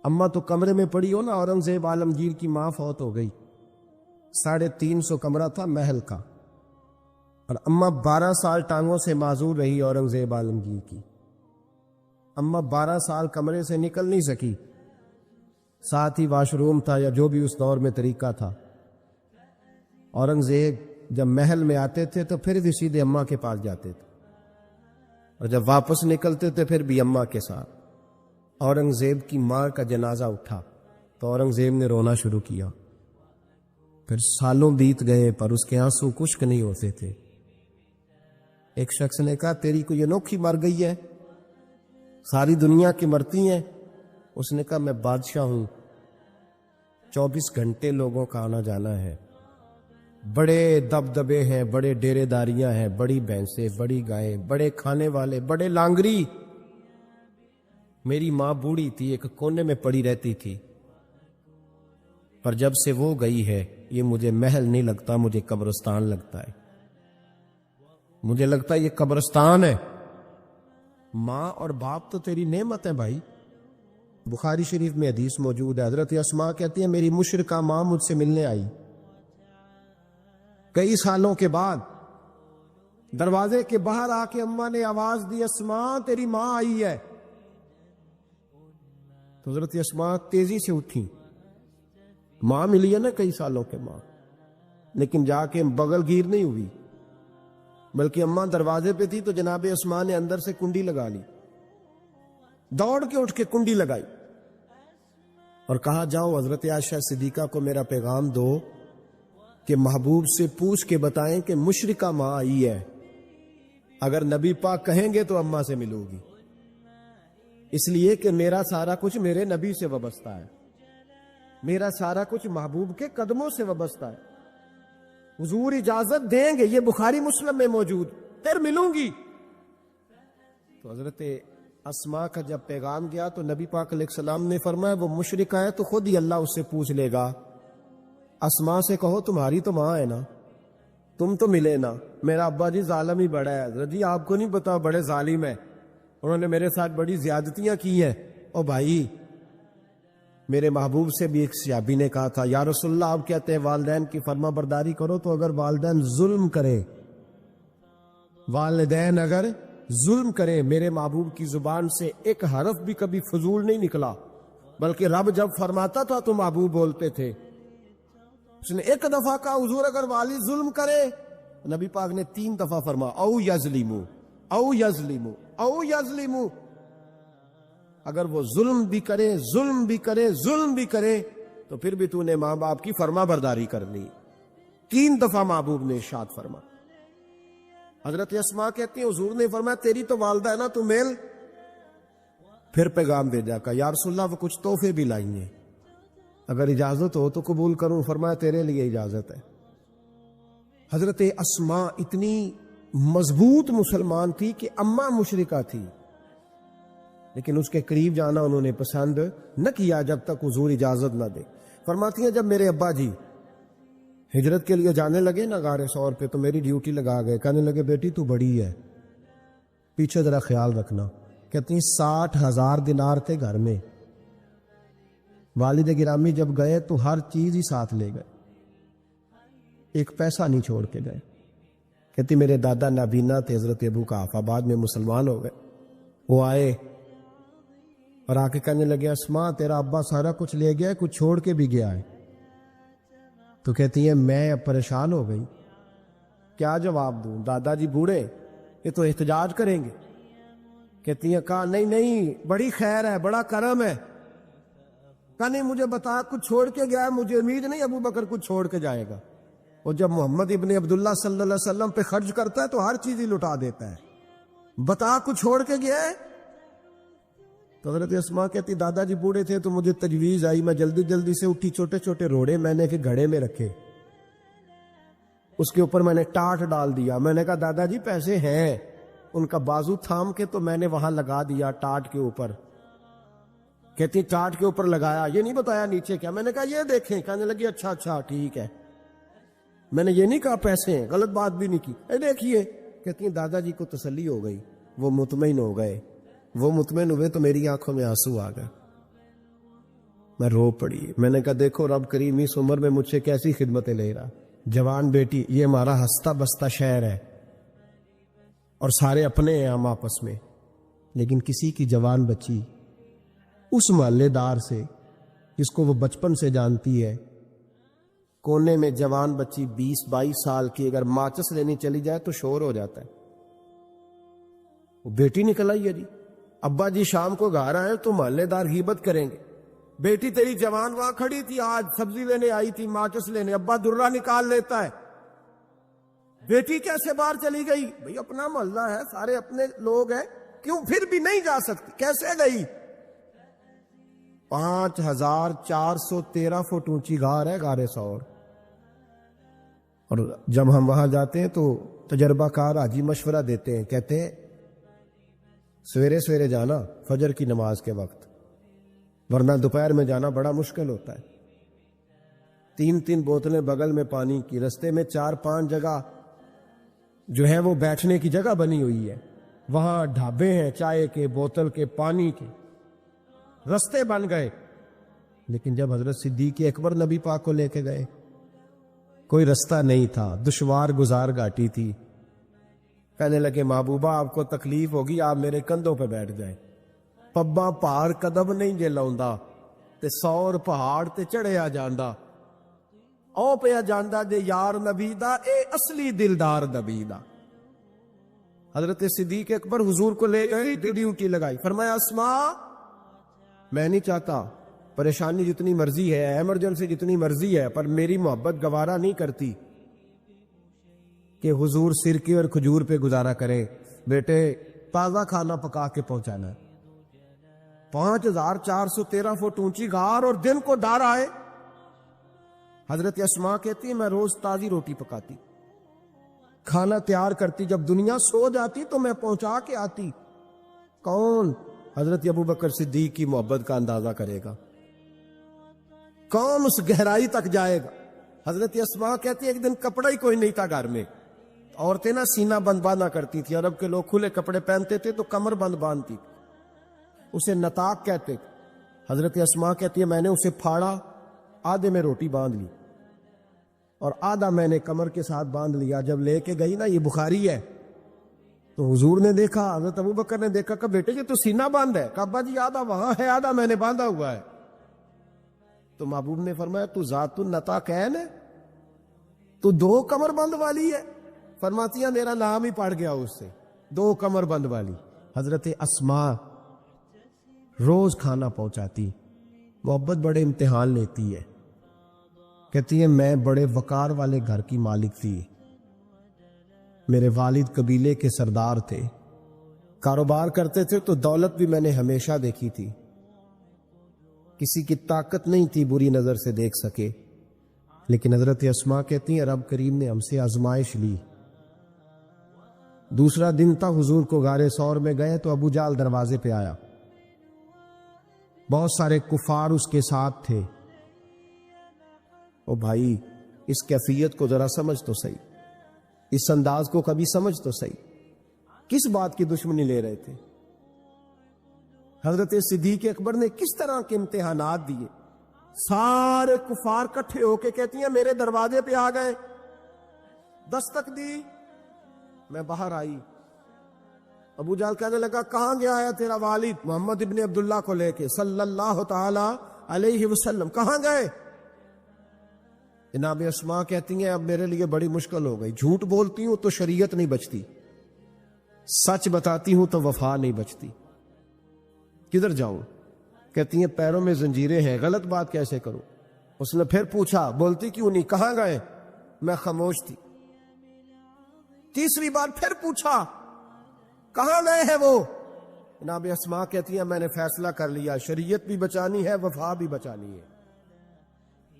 اماں تو کمرے میں پڑی ہو نا، اورنگزیب عالمگیر کی ماں فوت ہو گئی، 350 کمرہ تھا محل کا، اور اماں 12 سال ٹانگوں سے معذور رہی اورنگزیب عالمگیر کی۔ اماں 12 سال کمرے سے نکل نہیں سکی، ساتھ ہی واش روم تھا یا جو بھی اس دور میں طریقہ تھا۔ اورنگزیب جب محل میں آتے تھے تو پھر بھی سیدھے اماں کے پاس جاتے تھے، اور جب واپس نکلتے تھے پھر بھی اماں کے ساتھ۔ اورنگزیب کی ماں کا جنازہ اٹھا تو اورنگزیب نے رونا شروع کیا، پھر سالوں بیت گئے پر اس کے آنسو خشک نہیں ہوتے تھے۔ ایک شخص نے کہا تیری کوئی انوکھی مر گئی ہے، ساری دنیا کی مرتی ہیں؟ اس نے کہا میں بادشاہ ہوں، 24 گھنٹے لوگوں کا آنا جانا ہے، بڑے دبدبے ہیں، بڑے ڈیرے داریاں ہیں، بڑی بھینسیں، بڑی گائیں، بڑے کھانے والے، بڑے لانگری۔ میری ماں بوڑھی تھی، ایک کونے میں پڑی رہتی تھی، پر جب سے وہ گئی ہے یہ مجھے محل نہیں لگتا، مجھے قبرستان لگتا ہے، مجھے لگتا ہے یہ قبرستان ہے۔ ماں اور باپ تو تیری نعمت ہے بھائی۔ بخاری شریف میں حدیث موجود ہے، حضرت اسماء کہتی ہیں میری مشرکہ ماں مجھ سے ملنے آئی، کئی سالوں کے بعد دروازے کے باہر آ کے اماں نے آواز دی اسماء تیری ماں آئی ہے، تو حضرت اسماء تیزی سے اٹھی، ماں ملی ہے نا کئی سالوں کے ماں، لیکن جا کے بغل گیر نہیں ہوئی، بلکہ اماں دروازے پہ تھی تو جناب اسماء نے اندر سے کنڈی لگا لی، دوڑ کے اٹھ کے کنڈی لگائی اور کہا جاؤ حضرت عائشہ صدیقہ کو میرا پیغام دو کہ محبوب سے پوچھ کے بتائیں کہ مشرکہ ماں آئی ہے، اگر نبی پاک کہیں گے تو اماں سے ملو گی، اس لیے کہ میرا سارا کچھ میرے نبی سے وابستہ ہے، میرا سارا کچھ محبوب کے قدموں سے وابستہ ہے، حضور اجازت دیں گے، یہ بخاری مسلم میں موجود، پھر ملوں گی۔ تو حضرت اسماء کا جب پیغام گیا تو نبی پاک علیہ السلام نے فرمایا وہ مشرکہ ہے تو خود ہی اللہ اس سے پوچھ لے گا، اسماء سے کہو تمہاری تو ماں ہے نا، تم تو ملے نا، میرا ابا جی ظالم ہی بڑا ہے، حضرت جی آپ کو نہیں پتا بڑے ظالم ہیں، انہوں نے میرے ساتھ بڑی زیادتیاں کی ہیں۔ او بھائی، میرے محبوب سے بھی ایک صحابی نے کہا تھا یا رسول اللہ آپ کہتے ہیں والدین کی فرما برداری کرو، تو اگر والدین ظلم کرے، والدین اگر ظلم کرے، میرے محبوب کی زبان سے ایک حرف بھی کبھی فضول نہیں نکلا، بلکہ رب جب فرماتا تھا تو محبوب بولتے تھے۔ اس نے ایک دفعہ کہا حضور اگر والد ظلم کرے، نبی پاک نے 3 دفعہ فرما او یظلمو او یظلمو او یظلمو، اگر وہ ظلم بھی کرے، ظلم بھی کرے، ظلم بھی کرے، تو پھر بھی تو نے ماں باپ کی فرما برداری کرنی۔ 3 دفعہ محبوب نے ارشاد فرما۔ حضرت اسماء کہتی ہیں حضور نے فرمایا تیری تو والدہ ہے نا، تو میل۔ پھر پیغام بھیجا کہ یا رسول اللہ وہ کچھ تحفے بھی لائی ہیں، اگر اجازت ہو تو قبول کروں، فرمایا تیرے لیے اجازت ہے۔ حضرت اسماء اتنی مضبوط مسلمان تھی کہ اماں مشرکہ تھی، لیکن اس کے قریب جانا انہوں نے پسند نہ کیا جب تک حضور اجازت نہ دے۔ فرماتی ہیں جب میرے ابا جی ہجرت کے لیے جانے لگے نا غار ثور پہ تو میری ڈیوٹی لگا گئے، کہنے لگے بیٹی تو بڑی ہے، پیچھے ذرا خیال رکھنا۔ کہتی ہیں 60,000 دینار تھے گھر میں، والد گرامی جب گئے تو ہر چیز ہی ساتھ لے گئے، ایک پیسہ نہیں چھوڑ کے گئے۔ کہتی میرے دادا نابینا تھے حضرت ابو قحافہ، بعد میں مسلمان ہو گئے، وہ آئے اور آ کے کہنے لگے اسماء تیرا ابا سارا کچھ لے گیا ہے، کچھ چھوڑ کے بھی گیا ہے۔ تو کہتی ہیں میں پریشان ہو گئی، کیا جواب دوں، دادا جی بوڑھے یہ تو احتجاج کریں گے۔ کہتی ہیں کہا نہیں نہیں بڑی خیر ہے، بڑا کرم ہے۔ کہا نہیں مجھے بتا کچھ چھوڑ کے گیا ہے، مجھے امید نہیں ابو بکر کچھ چھوڑ کے جائے گا، اور جب محمد ابن عبداللہ صلی اللہ علیہ وسلم پہ خرچ کرتا ہے تو ہر چیز ہی لٹا دیتا ہے، بتا کچھ چھوڑ کے گیا ہے۔ تو حضرت اسماء کہتی دادا جی بوڑھے تھے تو مجھے تجویز آئی، میں جلدی جلدی سے اٹھی، چھوٹے چھوٹے روڑے میں نے کہ گھڑے میں رکھے، اس کے اوپر میں نے ٹاٹ ڈال دیا، میں نے کہا دادا جی پیسے ہیں، ان کا بازو تھام کے تو میں نے وہاں لگا دیا ٹاٹ کے اوپر۔ کہتی ٹاٹ کے اوپر لگایا، یہ نہیں بتایا نیچے کیا، میں نے کہا یہ دیکھیں، کہنے لگی اچھا اچھا ٹھیک ہے، میں نے یہ نہیں کہا پیسے ہیں، غلط بات بھی نہیں کی، اے دیکھیے۔ کہتی ہیں دادا جی کو تسلی ہو گئی، وہ مطمئن ہو گئے، وہ مطمئن ہوئے تو میری آنکھوں میں آنسو آ گئے۔ میں رو پڑی. میں نے کہا دیکھو رب کریم اس عمر میں مجھ سے کیسی خدمتیں لے رہا. جوان بیٹی، یہ ہمارا ہنستا بستا شہر ہے اور سارے اپنے ہیں ہم آپس میں، لیکن کسی کی جوان بچی اس محلے دار سے جس کو وہ بچپن سے جانتی ہے، کونے میں جوان بچی 20-22 سال کی اگر ماچس لینی چلی جائے تو شور ہو جاتا ہے. وہ بیٹی نکل آئی ہے جی، ابا جی شام کو گھر آئے تو محلے دار غیبت کریں گے. بیٹی تیری جوان وہاں کھڑی تھی، آج سبزی لینے آئی تھی ماچس لینے، ابا درہ نکال لیتا ہے. بیٹی کیسے باہر چلی گئی؟ بھئی اپنا محلہ ہے، سارے اپنے لوگ ہیں، کیوں پھر بھی نہیں جا سکتی؟ کیسے گئی؟ 5413 فٹ اونچی غار ہے، غار سور. اور جب ہم وہاں جاتے ہیں تو تجربہ کار حاجی مشورہ دیتے ہیں، کہتے ہیں سویرے سویرے جانا فجر کی نماز کے وقت، ورنہ دوپہر میں جانا بڑا مشکل ہوتا ہے. 3 بوتلیں بغل میں پانی کی، رستے میں 4-5 جگہ جو ہے وہ بیٹھنے کی جگہ بنی ہوئی ہے، وہاں ڈھابے ہیں چائے کے، بوتل کے، پانی کے، رستے بن گئے. لیکن جب حضرت صدیق اکبر نبی پاک کو لے کے گئے کوئی رستہ نہیں تھا، دشوار گزار گھاٹی تھی. کہنے لگے محبوبہ آپ کو تکلیف ہوگی، آپ میرے کندھوں پہ بیٹھ جائیں. پبا پہاڑ قدم نہیں جے لاؤندا تے سور پہاڑ تے چڑھیا جاندا، او پیا جاندا جے یار نبی دا، اے اصلی دلدار نبی دا. حضرت صدیق اکبر حضور کو لے گئے، ڈیوٹی لگائی، فرمایا اسماء میں نہیں چاہتا، پریشانی جتنی مرضی ہے، ایمرجنسی جتنی مرضی ہے، پر میری محبت گوارا نہیں کرتی کہ حضور سرکے اور کھجور پہ گزارا کریں. بیٹے تازہ کھانا پکا کے پہنچانا ہے. 5413 فٹ اونچی غار اور دن کو ڈر آئے. حضرت اسماء کہتی ہے میں روز تازی روٹی پکاتی، کھانا تیار کرتی، جب دنیا سو جاتی تو میں پہنچا کے آتی. کون؟ حضرت ابوبکر صدیق کی محبت کا اندازہ کرے گا؟ کون اس گہرائی تک جائے گا؟ حضرت اسماء کہتی ہے ایک دن کپڑا ہی کوئی نہیں تھا گھر میں، عورتیں نا سینہ بند باندھا کرتی تھی، عرب کے لوگ کھلے کپڑے پہنتے تھے تو کمر بند باندھتی، اسے نتاق کہتے. حضرت اسماء کہتی ہے میں نے اسے پھاڑا، آدھے میں روٹی باندھ لی اور آدھا میں نے کمر کے ساتھ باندھ لیا. جب لے کے گئی نا، یہ بخاری ہے، تو حضور نے دیکھا، حضرت ابوبکر نے دیکھا کہ بیٹے یہ تو سینہ باندھ ہے. کہا ابا جی آدھا وہاں ہے، آدھا میں نے باندھا ہوا ہے. تو محبوب نے فرمایا تو ذات النطاقین ہے، تو 2 کمر بند والی ہے. فرماتی ہے میرا نام ہی پڑ گیا اس سے، 2 کمر بند والی. حضرت اسماء روز کھانا پہنچاتی، محبت بڑے امتحان لیتی ہے. کہتی ہے میں بڑے وقار والے گھر کی مالک تھی، میرے والد قبیلے کے سردار تھے، کاروبار کرتے تھے تو دولت بھی میں نے ہمیشہ دیکھی تھی، کسی کی طاقت نہیں تھی بری نظر سے دیکھ سکے. لیکن حضرت اسماء کہتی ہیں رب کریم نے ہم سے آزمائش لی. دوسرا دن تھا، حضور کو غار ثور میں گئے تو ابو جہل دروازے پہ آیا، بہت سارے کفار اس کے ساتھ تھے. او بھائی اس کیفیت کو ذرا سمجھ تو صحیح، اس انداز کو کبھی سمجھ تو صحیح، کس بات کی دشمنی لے رہے تھے؟ حضرت صدیق اکبر نے کس طرح کے امتحانات دیے؟ سارے کفار کٹھے ہو کے کہتی ہیں میرے دروازے پہ آ گئے، دستک دی، میں باہر آئی. ابو جہل کہنے لگا کہاں گیا ہے تیرا والد محمد ابن عبداللہ کو لے کے صلی اللہ تعالی علیہ وسلم، کہاں گئے؟ جناب اسماء کہتی ہیں اب میرے لیے بڑی مشکل ہو گئی، جھوٹ بولتی ہوں تو شریعت نہیں بچتی، سچ بتاتی ہوں تو وفا نہیں بچتی، کدھر جاؤں؟ کہتی ہیں پیروں میں زنجیریں ہیں، غلط بات کیسے کروں؟ اس نے پھر پوچھا بولتی کیوں نہیں، کہاں گئے؟ میں خاموش تھی. تیسری بار پھر پوچھا کہاں گئے ہیں وہ؟ جناب اسماء کہتی ہیں میں نے فیصلہ کر لیا، شریعت بھی بچانی ہے، وفا بھی بچانی ہے،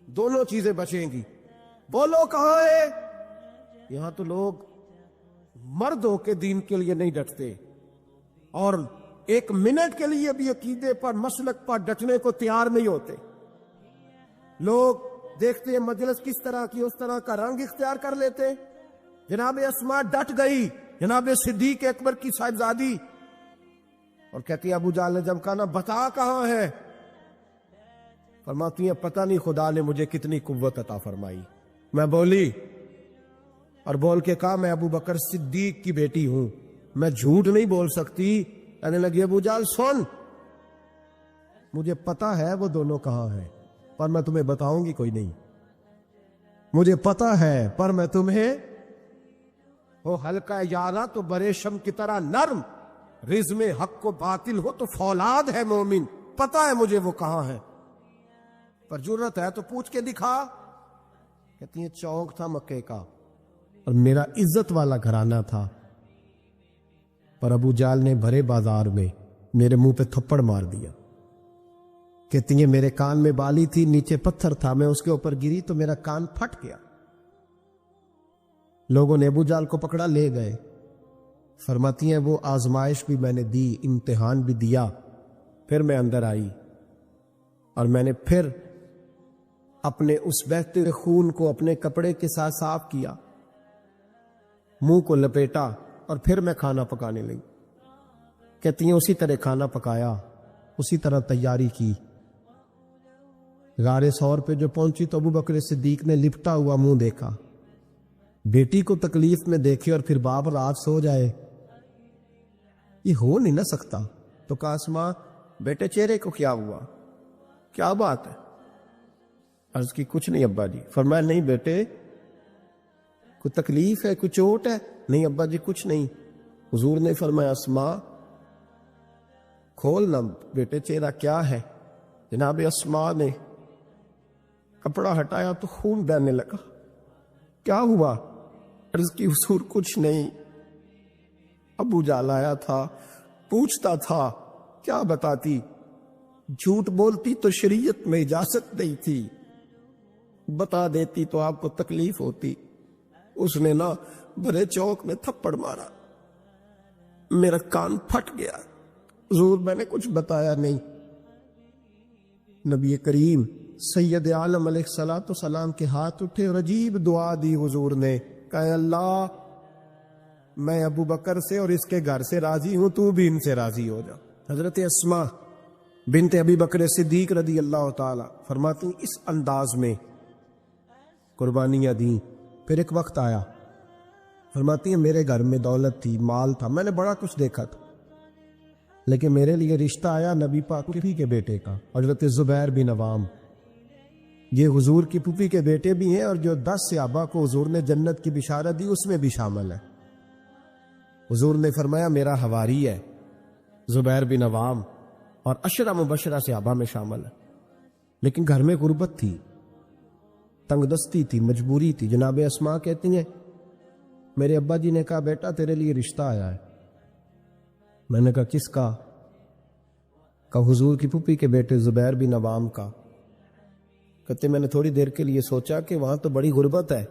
دونوں چیزیں بچیں گی. بولو کہاں ہے؟ یہاں تو لوگ مردوں کے دین کے لیے نہیں ڈٹتے اور 1 منٹ کے لیے بھی عقیدے پر مسلک پر ڈٹنے کو تیار نہیں ہوتے. لوگ دیکھتے ہیں مجلس کس طرح کی، اس طرح کا رنگ اختیار کر لیتے. جناب اسماء ڈٹ گئی، جناب صدیق اکبر کی صاحبزادی، اور کہتی ہے ابو جہل نے جب کہا نا بتا کہاں ہے، فرماتی ہیں پتہ نہیں خدا نے مجھے کتنی قوت عطا فرمائی. میں بولی اور بول کے کہا میں ابو بکر صدیق کی بیٹی ہوں, میں جھوٹ نہیں بول سکتی. کہنے لگی ابو جال سن, مجھے پتا ہے وہ دونوں کہاں ہیں پر میں تمہیں بتاؤں گی کوئی نہیں. مجھے پتا ہے پر میں تمہیں, وہ ہلکا یارا تو برے شم کی طرح نرم, رزم حق و باطل ہو تو فولاد ہے مومن. پتا ہے مجھے وہ کہاں ہے, پر جرت ہے تو پوچھ کے دکھا. کہتی ہیں چوک تھا مکے کا اور میرا عزت والا گھرانہ تھا, پر ابو جال نے بھرے بازار میں میرے منہ پہ تھپڑ مار دیا. کہتی ہیں میرے کان میں بالی تھی, نیچے پتھر تھا, میں اس کے اوپر گری تو میرا کان پھٹ گیا. لوگوں نے ابو جال کو پکڑا لے گئے. فرماتی ہیں وہ آزمائش بھی میں نے دی, امتحان بھی دیا. پھر میں اندر آئی اور میں نے پھر اپنے اس بہتے ہوئے خون کو اپنے کپڑے کے ساتھ صاف کیا, منہ کو لپیٹا اور پھر میں کھانا پکانے لگی. کہتی ہیں اسی طرح کھانا پکایا, اسی طرح تیاری کی. غار ثور پہ جو پہنچی تو ابو بکر صدیق نے لپٹا ہوا منہ دیکھا. بیٹی کو تکلیف میں دیکھے اور پھر باپ رات سو جائے, یہ ہو نہیں نہ سکتا. تو کہا اسما بیٹے چہرے کو کیا ہوا, کیا بات ہے؟ عرض کی کچھ نہیں ابا جی. فرمایا نہیں بیٹے کوئی تکلیف ہے, کوئی چوٹ ہے؟ نہیں ابا جی کچھ نہیں. حضور نے فرمایا اسما کھول نہ بیٹے چہرہ کیا ہے. جناب اسما نے کپڑا ہٹایا تو خون بہنے لگا. کیا ہوا؟ عرض کی حضور کچھ نہیں. ابو جال آیا تھا, پوچھتا تھا کیا بتاتی, جھوٹ بولتی تو شریعت میں اجازت نہیں تھی, بتا دیتی تو آپ کو تکلیف ہوتی. اس نے نا بڑے چوک میں تھپڑ مارا, میرا کان پھٹ گیا. حضور میں نے کچھ بتایا نہیں. نبی کریم سید عالم علیہ الصلوۃ والسلام کے ہاتھ اٹھے اور عجیب دعا دی حضور نے. کہا اللہ میں ابو بکر سے اور اس کے گھر سے راضی ہوں, تو بھی ان سے راضی ہو جا. حضرت اسما بنت ابی بکر صدیق رضی اللہ تعالی فرماتی اس انداز میں قربانیاں دیں. پھر ایک وقت آیا, فرماتی ہیں میرے گھر میں دولت تھی, مال تھا, میں نے بڑا کچھ دیکھا تھا, لیکن میرے لیے رشتہ آیا نبی پاک پھوپھی کے بیٹے کا, حضرت زبیر بن عوام. یہ حضور کی پھوپھی کے بیٹے بھی ہیں اور جو 10 صحابہ کو حضور نے جنت کی بشارت دی اس میں بھی شامل ہے. حضور نے فرمایا میرا حواری ہے زبیر بن عوام, اور 10 مبشرہ صحابہ میں شامل ہے. لیکن گھر میں غربت تھی, تنگ دستی تھی, مجبوری تھی. جناب اسما کہتی ہیں میرے ابا جی نے کہا بیٹا تیرے لیے رشتہ آیا ہے. میں نے کہا کس کا؟ کہا حضور کی پھوپھی کے بیٹے زبیر بن عوام کا. کہتے میں نے تھوڑی دیر کے لیے سوچا کہ وہاں تو بڑی غربت ہے.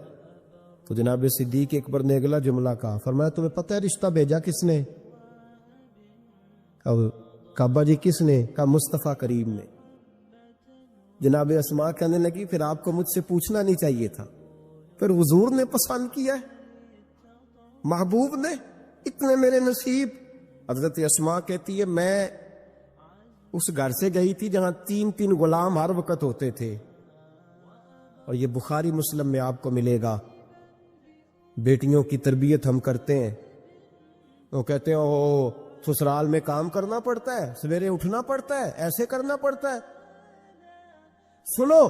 تو جناب صدیق اکبر نے اگلا جملہ کہا, فرمایا تمہیں پتہ ہے رشتہ بھیجا کس نے؟ کہا ابا جی کس نے؟ کہا مصطفیٰ کریم نے. جناب اسما کہنے لگی پھر آپ کو مجھ سے پوچھنا نہیں چاہیے تھا, پھر حضور نے پسند کیا ہے, محبوب نے, اتنے میرے نصیب. حضرت اسما کہتی ہے میں اس گھر سے گئی تھی جہاں 3 غلام ہر وقت ہوتے تھے, اور یہ بخاری مسلم میں آپ کو ملے گا. بیٹیوں کی تربیت ہم کرتے ہیں, وہ کہتے ہیں او سسرال میں کام کرنا پڑتا ہے, سویرے اٹھنا پڑتا ہے, ایسے کرنا پڑتا ہے. سنو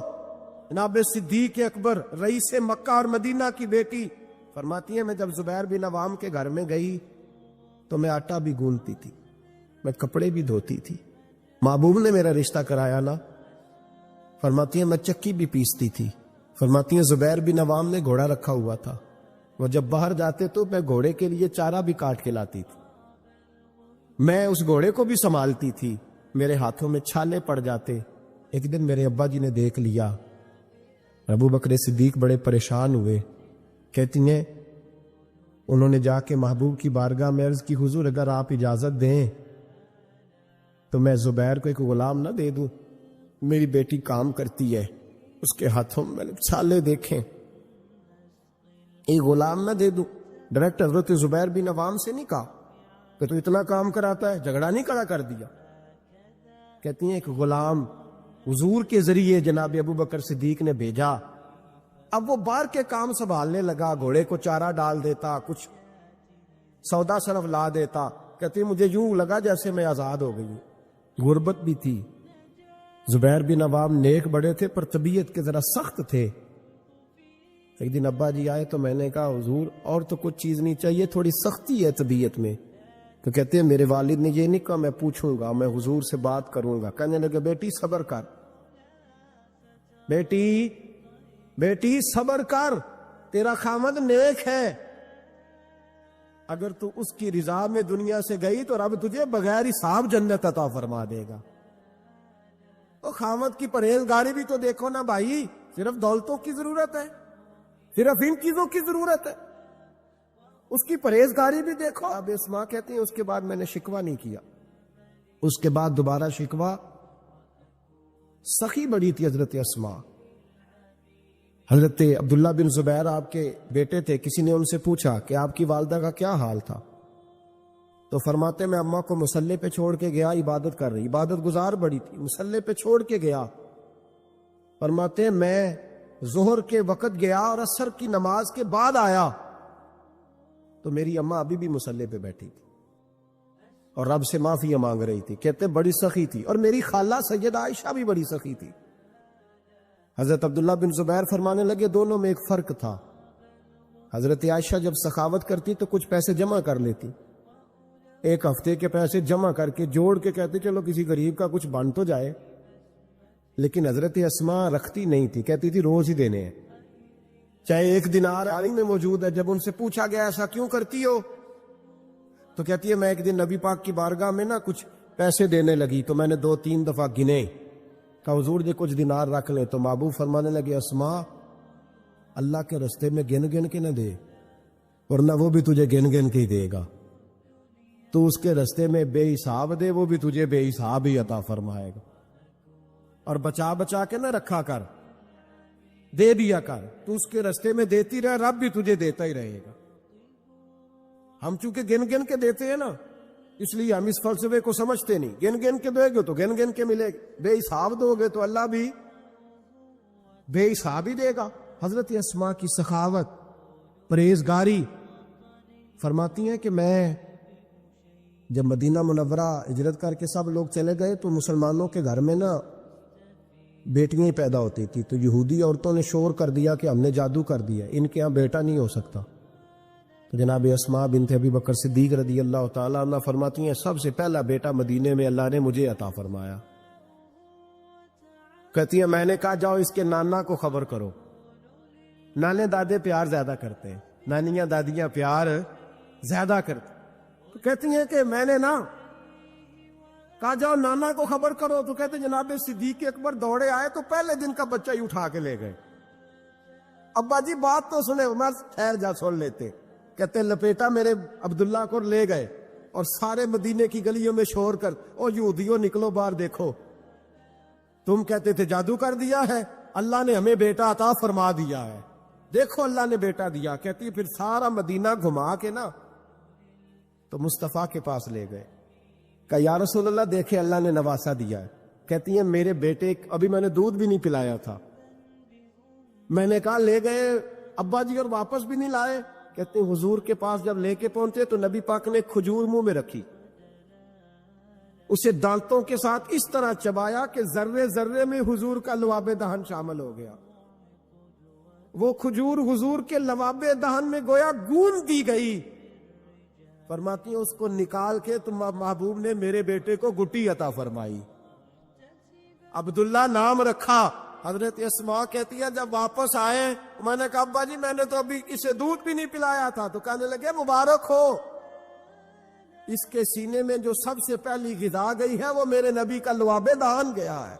جناب صدیق اکبر رئیس مکہ اور مدینہ کی بیٹی فرماتی ہے میں جب زبیر بن عوام کے گھر میں گئی تو میں آٹا بھی گوندتی تھی, میں کپڑے بھی دھوتی تھی. محبوب نے میرا رشتہ کرایا نا. فرماتی ہیں میں چکی بھی پیستی تھی. فرماتی ہیں زبیر بن عوام نے گھوڑا رکھا ہوا تھا, وہ جب باہر جاتے تو میں گھوڑے کے لیے چارہ بھی کاٹ کے لاتی تھی, میں اس گھوڑے کو بھی سنبھالتی تھی, میرے ہاتھوں میں چھالے پڑ جاتے. ایک دن میرے ابا جی نے دیکھ لیا, ابو بکر صدیق بڑے پریشان ہوئے. کہتی ہیں انہوں نے جا کے محبوب کی بارگاہ میں عرض کی حضور اگر آپ اجازت دیں تو میں زبیر کو ایک غلام نہ دے دوں, میری بیٹی کام کرتی ہے, اس کے ہاتھوں میں نے چھالے دیکھیں, ایک غلام نہ دے دوں. ڈائریکٹ حضرت زبیر بن عوام سے نہیں کہا کہ تو اتنا کام کراتا ہے, جھگڑا نہیں کھڑا کر دیا. کہتی ہیں ایک غلام حضور کے ذریعے جناب ابو بکر صدیق نے بھیجا. اب وہ باہر کے کام سنبھالنے لگا، گھوڑے کو چارہ ڈال دیتا، کچھ سودا صرف لا دیتا. کہتے مجھے یوں لگا جیسے میں آزاد ہو گئی. غربت بھی تھی. زبیر بن عوام نیک بڑے تھے پر طبیعت کے ذرا سخت تھے. ایک دن ابا جی آئے تو میں نے کہا حضور اور تو کچھ چیز نہیں چاہیے، تھوڑی سختی ہے طبیعت میں. تو کہتے ہیں میرے والد نے یہ نہیں کہا میں پوچھوں گا، میں حضور سے بات کروں گا. کہنے لگے بیٹی صبر کر، بیٹی صبر کر، تیرا خامد نیک ہے، اگر تو اس کی رضا میں دنیا سے گئی تو رب تجھے بغیر حساب جنت عطا فرما دے گا. تو خامد کی پرہیزگاری بھی تو دیکھو نا بھائی، صرف دولتوں کی ضرورت ہے، صرف ان چیزوں کی ضرورت ہے، اس کی پرہیزگاری بھی دیکھو. اب اسماء کہتی ہیں اس کے بعد میں نے شکوہ نہیں کیا. اس کے بعد دوبارہ شکوہ، سخی بڑی تھی حضرت اسماء. حضرت عبداللہ بن زبیر آپ کے بیٹے تھے. کسی نے ان سے پوچھا کہ آپ کی والدہ کا کیا حال تھا؟ تو فرماتے میں اماں کو مصلے پہ چھوڑ کے گیا، عبادت کر رہی، عبادت گزار بڑی تھی، مصلے پہ چھوڑ کے گیا. فرماتے میں ظہر کے وقت گیا اور عصر کی نماز کے بعد آیا تو میری اماں ابھی بھی مصلے پہ بیٹھی تھی اور رب سے معافی مانگ رہی تھی. کہتے بڑی سخی تھی. اور میری خالہ سیدہ عائشہ بھی بڑی سخی تھی. حضرت عبداللہ بن زبیر فرمانے لگے دونوں میں ایک فرق تھا. حضرت عائشہ جب سخاوت کرتی تو کچھ پیسے جمع کر لیتی، ایک ہفتے کے پیسے جمع کر کے جوڑ کے کہتی چلو کسی غریب کا کچھ بن تو جائے. لیکن حضرت اسماء رکھتی نہیں تھی، کہتی تھی روز ہی دینے ہیں، چاہے ایک دینار میں موجود ہے. جب ان سے پوچھا گیا ایسا کیوں کرتی ہو تو کہتی ہے میں ایک دن نبی پاک کی بارگاہ میں نا کچھ پیسے دینے لگی تو میں نے 2-3 دفعہ گنے، کہا حضور جی کچھ دینار رکھ لیں. تو محبوب فرمانے لگے اسماء اللہ کے رستے میں گن گن کے نہ دے، ورنہ وہ بھی تجھے گن گن کے ہی دے گا. تو اس کے رستے میں بے حساب دے، وہ بھی تجھے بے حساب ہی عطا فرمائے گا. اور بچا بچا کے نہ رکھا کر، دے دیا کر. تو اس کے رستے میں دیتی رہ، رب بھی تجھے دیتا ہی رہے گا. ہم چونکہ گن گن کے دیتے ہیں نا، اس لیے ہم اس فلسفے کو سمجھتے نہیں. گن گن کے دو گے تو گن گن کے ملے گا، بے حساب دو گے تو اللہ بھی بے حساب ہی دے گا. حضرت اسماء کی سخاوت، پرہیزگاری. فرماتی ہیں کہ میں جب مدینہ منورہ ہجرت کر کے سب لوگ چلے گئے تو مسلمانوں کے گھر میں نا بیٹیاں ہی پیدا ہوتی تھی. تو یہودی عورتوں نے شور کر دیا کہ ہم نے جادو کر دیا، ان کے ہاں بیٹا نہیں ہو سکتا. تو جناب اسماء بنت ابی بکر صدیق رضی اللہ تعالیٰ عنہ فرماتی ہیں سب سے پہلا بیٹا مدینے میں اللہ نے مجھے عطا فرمایا. کہتی ہیں میں نے کہا جاؤ اس کے نانا کو خبر کرو. نانے دادے پیار زیادہ کرتے ہیں، نانیاں دادیاں پیار زیادہ کرتے. تو کہتی ہیں کہ میں نے نا کہا جاؤ نانا کو خبر کرو. تو کہتے جناب صدیق اکبر دوڑے آئے تو پہلے دن کا بچہ ہی اٹھا کے لے گئے. ابا جی بات تو سنے، عمر ٹھہر جا سن لیتے. کہتے لپیٹا میرے عبداللہ کو لے گئے اور سارے مدینے کی گلیوں میں شور کر او یہودیوں نکلو باہر دیکھو، تم کہتے تھے جادو کر دیا ہے، اللہ نے ہمیں بیٹا عطا فرما دیا ہے، دیکھو اللہ نے بیٹا دیا. کہتی پھر سارا مدینہ گھما کے نا تو مصطفیٰ کے پاس لے گئے. کہا یا رسول اللہ دیکھے اللہ نے نواسا دیا ہے. کہتی ہیں میرے بیٹے ابھی میں نے دودھ بھی نہیں پلایا تھا. میں نے کہا لے گئے ابا جی اور واپس بھی نہیں لائے. کہتے ہیں حضور کے پاس جب لے کے پہنچے تو نبی پاک نے کھجور منہ میں رکھی، اسے دانتوں کے ساتھ اس طرح چبایا کہ ذرے ذرے میں حضور کا لواب دہن شامل ہو گیا. وہ کھجور حضور کے لواب دہن میں گویا گون دی گئی. فرماتی ہیں اس کو نکال کے تو محبوب نے میرے بیٹے کو گٹی عطا فرمائی، عبداللہ نام رکھا. حضرت اسماء کہتی ہے جب واپس آئے میں نے کہا ابا جی میں نے تو ابھی اسے دودھ بھی نہیں پلایا تھا. تو کہنے لگے مبارک ہو، اس کے سینے میں جو سب سے پہلی غذا گئی ہے وہ میرے نبی کا لواب دہن گیا ہے.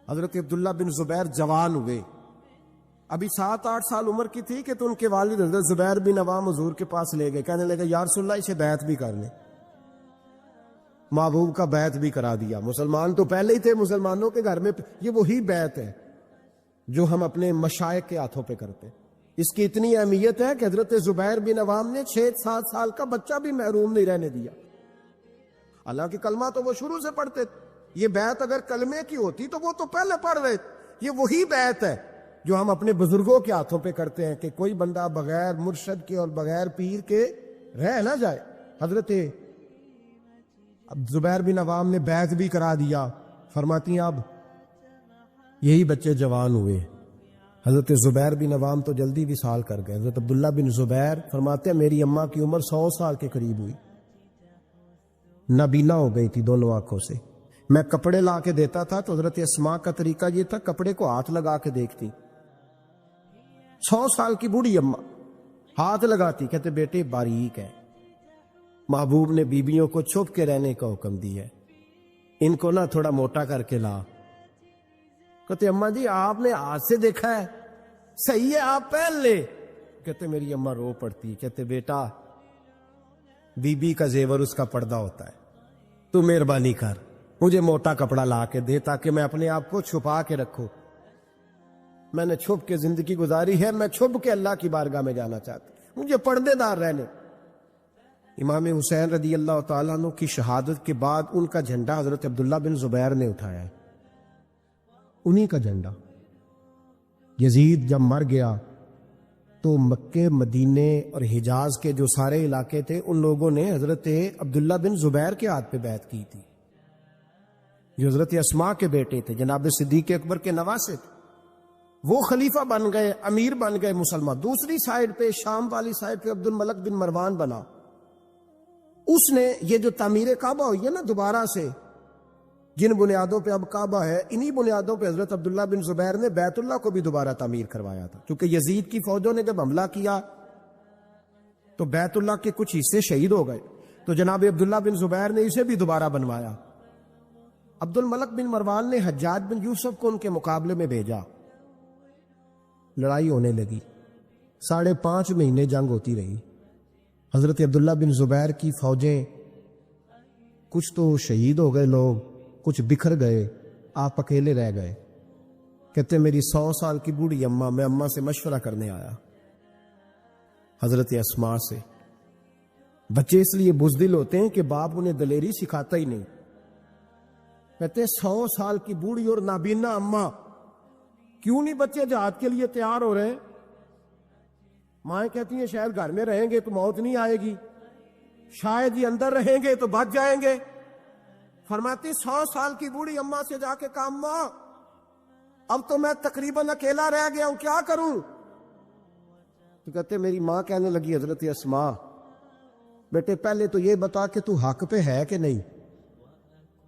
حضرت عبداللہ بن زبیر جوان ہوئے، ابھی 7-8 سال عمر کی تھی کہ تو ان کے والد حضرت زبیر بن عوام حضور کے پاس لے گئے. کہنے لگے یا رسول اللہ اسے بیعت بھی کر لیں. محبوب کا بیعت بھی کرا دیا. مسلمان تو پہلے ہی تھے، مسلمانوں کے گھر میں یہ وہی بیعت ہے جو ہم اپنے مشائخ کے ہاتھوں پہ کرتے. اس کی اتنی اہمیت ہے کہ حضرت زبیر بن عوام نے 6-7 سال کا بچہ بھی محروم نہیں رہنے دیا. حالانکہ کلمہ تو وہ شروع سے پڑھتے تھے. یہ بیعت اگر کلمے کی ہوتی تو وہ تو پہلے پڑھ رہے. یہ وہی بیعت ہے جو ہم اپنے بزرگوں کے ہاتھوں پہ کرتے ہیں کہ کوئی بندہ بغیر مرشد کے اور بغیر پیر کے رہ نہ جائے. حضرت زبیر بن عوام نے بیعت بھی کرا دیا. فرماتی ہیں اب یہی بچے جوان ہوئے. حضرت زبیر بن عوام تو جلدی وصال کر گئے. حضرت عبداللہ بن زبیر فرماتے ہیں میری اماں کی عمر 100 سال کے قریب ہوئی, نابینا ہو گئی تھی دونوں آنکھوں سے. میں کپڑے لا کے دیتا تھا تو حضرت اسماء کا طریقہ یہ تھا, کپڑے کو ہاتھ لگا کے دیکھتی. 100 سال کی بوڑھی اماں ہاتھ لگاتی, کہتے بیٹے باریک ہے. محبوب نے بیبیوں کو چھپ کے رہنے کا حکم دیا ہے, ان کو نہ تھوڑا موٹا کر کے لا. کہتے اماں جی آپ نے ہاتھ سے دیکھا ہے, صحیح ہے آپ پہن لے. کہتے میری اماں رو پڑتی, کہتے بیٹا بی بی کا زیور اس کا پردہ ہوتا ہے, تو مہربانی کر مجھے موٹا کپڑا لا کے دے تاکہ میں اپنے آپ کو چھپا کے رکھوں. میں نے چھپ کے زندگی گزاری ہے, میں چھپ کے اللہ کی بارگاہ میں جانا چاہتا ہوں, مجھے پردے دار رہنے. امام حسین رضی اللہ تعالیٰ عنہ کی شہادت کے بعد ان کا جھنڈا حضرت عبداللہ بن زبیر نے اٹھایا ہے, انہی کا جھنڈا. یزید جب مر گیا تو مکے مدینے اور حجاز کے جو سارے علاقے تھے ان لوگوں نے حضرت عبداللہ بن زبیر کے ہاتھ پہ بیعت کی تھی, جو حضرت اسماء کے بیٹے تھے, جناب صدیق اکبر کے نواسے تھے. وہ خلیفہ بن گئے, امیر بن گئے مسلمان. دوسری سائڈ پہ شام والی سائڈ پہ عبد الملک بن مروان بنا. اس نے یہ جو تعمیر کعبہ ہوئی ہے نا دوبارہ سے, جن بنیادوں پہ اب کعبہ ہے, انہی بنیادوں پہ حضرت عبداللہ بن زبیر نے بیت اللہ کو بھی دوبارہ تعمیر کروایا تھا. کیونکہ یزید کی فوجوں نے جب حملہ کیا تو بیت اللہ کے کچھ حصے شہید ہو گئے, تو جناب عبداللہ بن زبیر نے اسے بھی دوبارہ بنوایا. عبد الملک بن مروان نے حجاج بن یوسف کو ان کے مقابلے میں بھیجا. لڑائی ہونے لگی, 5.5 مہینے جنگ ہوتی رہی. حضرت عبداللہ بن زبیر کی فوجیں, کچھ تو شہید ہو گئے لوگ, کچھ بکھر گئے, آپ اکیلے رہ گئے. کہتے میری 100 سال کی بوڑھی اماں, میں اماں سے مشورہ کرنے آیا حضرت اسماء سے. بچے اس لیے بزدل ہوتے ہیں کہ باپ انہیں دلیری سکھاتا ہی نہیں. کہتے 100 سال کی بوڑھی اور نابینا اماں, کیوں نہیں بچے جہاد کے لیے تیار ہو رہے؟ مائیں کہتی ہیں شاید گھر میں رہیں گے تو موت نہیں آئے گی, شاید ہی اندر رہیں گے تو بچ جائیں گے. فرماتی 100 سال کی بوڑھی اماں سے جا کے کہا اماں اب تو میں تقریباً اکیلا رہ گیا ہوں, کیا کروں؟ تو کہتے میری ماں کہنے لگی حضرت اسماء بیٹے پہلے تو یہ بتا کہ تو حق پہ ہے کہ نہیں.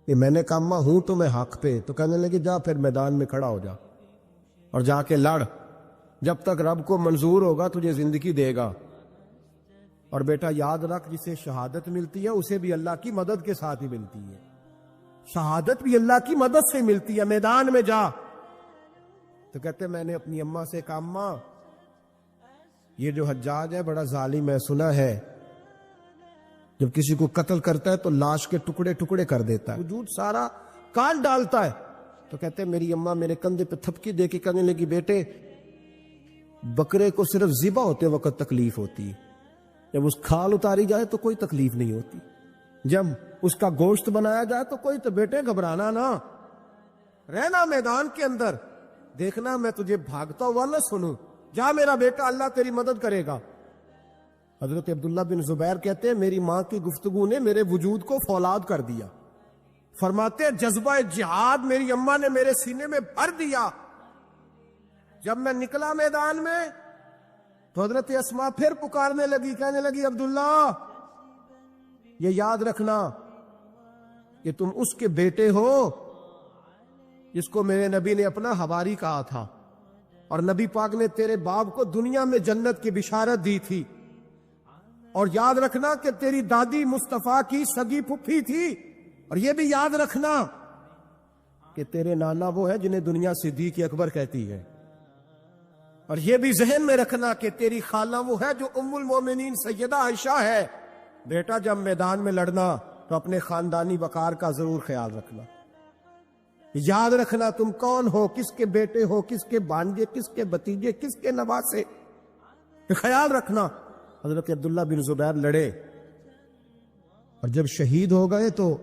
کہ میں نے کہا اماں ہوں تو میں حق پہ. تو کہنے لگی جا پھر میدان میں کھڑا ہو جا اور جا کے لڑ, جب تک رب کو منظور ہوگا تجھے زندگی دے گا. اور بیٹا یاد رکھ جسے شہادت ملتی ہے اسے بھی اللہ کی مدد کے ساتھ ہی ملتی ہے, شہادت بھی اللہ کی مدد سے ملتی ہے, میدان میں جا. تو کہتے میں نے اپنی اماں سے کہا اماں یہ جو حجاج ہے بڑا ظالم ہے, سنا ہے جب کسی کو قتل کرتا ہے تو لاش کے ٹکڑے ٹکڑے کر دیتا ہے, وجود سارا کاٹ ڈالتا ہے. تو کہتے میری اماں میرے کندھے پہ تھپکی دے کے کہنے لگی بیٹے بکرے کو صرف ذبح ہوتے وقت تکلیف ہوتی ہے, جب اس کھال اتاری جائے تو کوئی تکلیف نہیں ہوتی, جب اس کا گوشت بنایا جائے تو کوئی. تو بیٹے گھبرانا نہ, رہنا میدان کے اندر, دیکھنا میں تجھے بھاگتا ہوا نہ سنوں, جا میرا بیٹا اللہ تیری مدد کرے گا. حضرت عبداللہ بن زبیر کہتے ہیں میری ماں کی گفتگو نے میرے وجود کو فولاد کر دیا. فرماتے ہیں جذبہ جہاد میری اماں نے میرے سینے میں بھر دیا. جب میں نکلا میدان میں تو حضرت اسماء پھر پکارنے لگی, کہنے لگی عبداللہ یہ یاد رکھنا کہ تم اس کے بیٹے ہو جس کو میرے نبی نے اپنا حواری کہا تھا, اور نبی پاک نے تیرے باپ کو دنیا میں جنت کی بشارت دی تھی. اور یاد رکھنا کہ تیری دادی مصطفیٰ کی سگی پھپھی تھی, اور یہ بھی یاد رکھنا کہ تیرے نانا وہ ہے جنہیں دنیا صدیق اکبر کہتی ہے, اور یہ بھی ذہن میں رکھنا کہ تیری خالہ وہ ہے جو ام المومنین سیدہ عائشہ ہے. بیٹا جب میدان میں لڑنا تو اپنے خاندانی وقار کا ضرور خیال رکھنا, یاد رکھنا تم کون ہو, کس کے بیٹے ہو, کس کے بھانجے, کس کے بھتیجے, کس کے نواسے, خیال رکھنا. حضرت عبداللہ بن زبیر لڑے اور جب شہید ہو گئے تو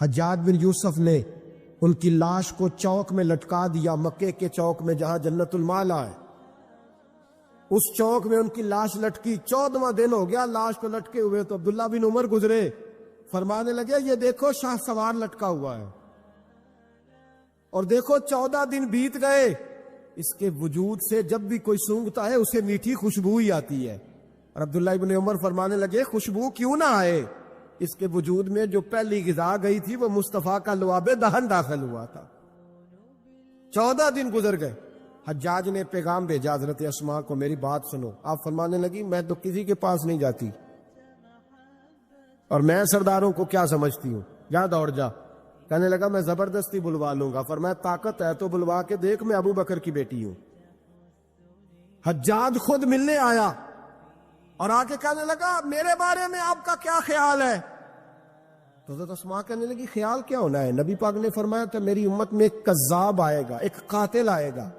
حجاج بن یوسف نے ان کی لاش کو چوک میں لٹکا دیا، مکے کے چوک میں جہاں جنت المالا ہے، اس چوک میں ان کی لاش لٹکی۔ 14واں دن ہو گیا لاش کو لٹکے ہوئے، تو عبداللہ بن عمر گزرے، فرمانے لگے یہ دیکھو شاہ سوار لٹکا ہوا ہے، اور دیکھو 14 دن بیت گئے، اس کے وجود سے جب بھی کوئی سونگتا ہے اسے میٹھی خوشبو ہی آتی ہے۔ اور عبداللہ ابن عمر فرمانے لگے خوشبو کیوں نہ آئے، اس کے وجود میں جو پہلی غذا گئی تھی وہ مصطفیٰ کا لعاب دہن داخل ہوا تھا۔ 14 دن گزر گئے، حجاج نے پیغام بھیجا حضرت اسماء کو، میری بات سنو۔ آپ فرمانے لگی میں تو کسی کے پاس نہیں جاتی، اور میں سرداروں کو کیا سمجھتی ہوں، جا دوڑ جا۔ کہنے لگا میں زبردستی بلوا لوں گا۔ فرمایا طاقت ہے تو بلوا کے دیکھ، میں ابو بکر کی بیٹی ہوں۔ حجاج خود ملنے آیا اور آ کے کہنے لگا میرے بارے میں آپ کا کیا خیال ہے؟ تو حضرت اسماء کہنے لگی خیال کیا ہونا ہے، نبی پاک نے فرمایا تھا میری امت میں ایک کذاب آئے گا، ایک قاتل آئے گا۔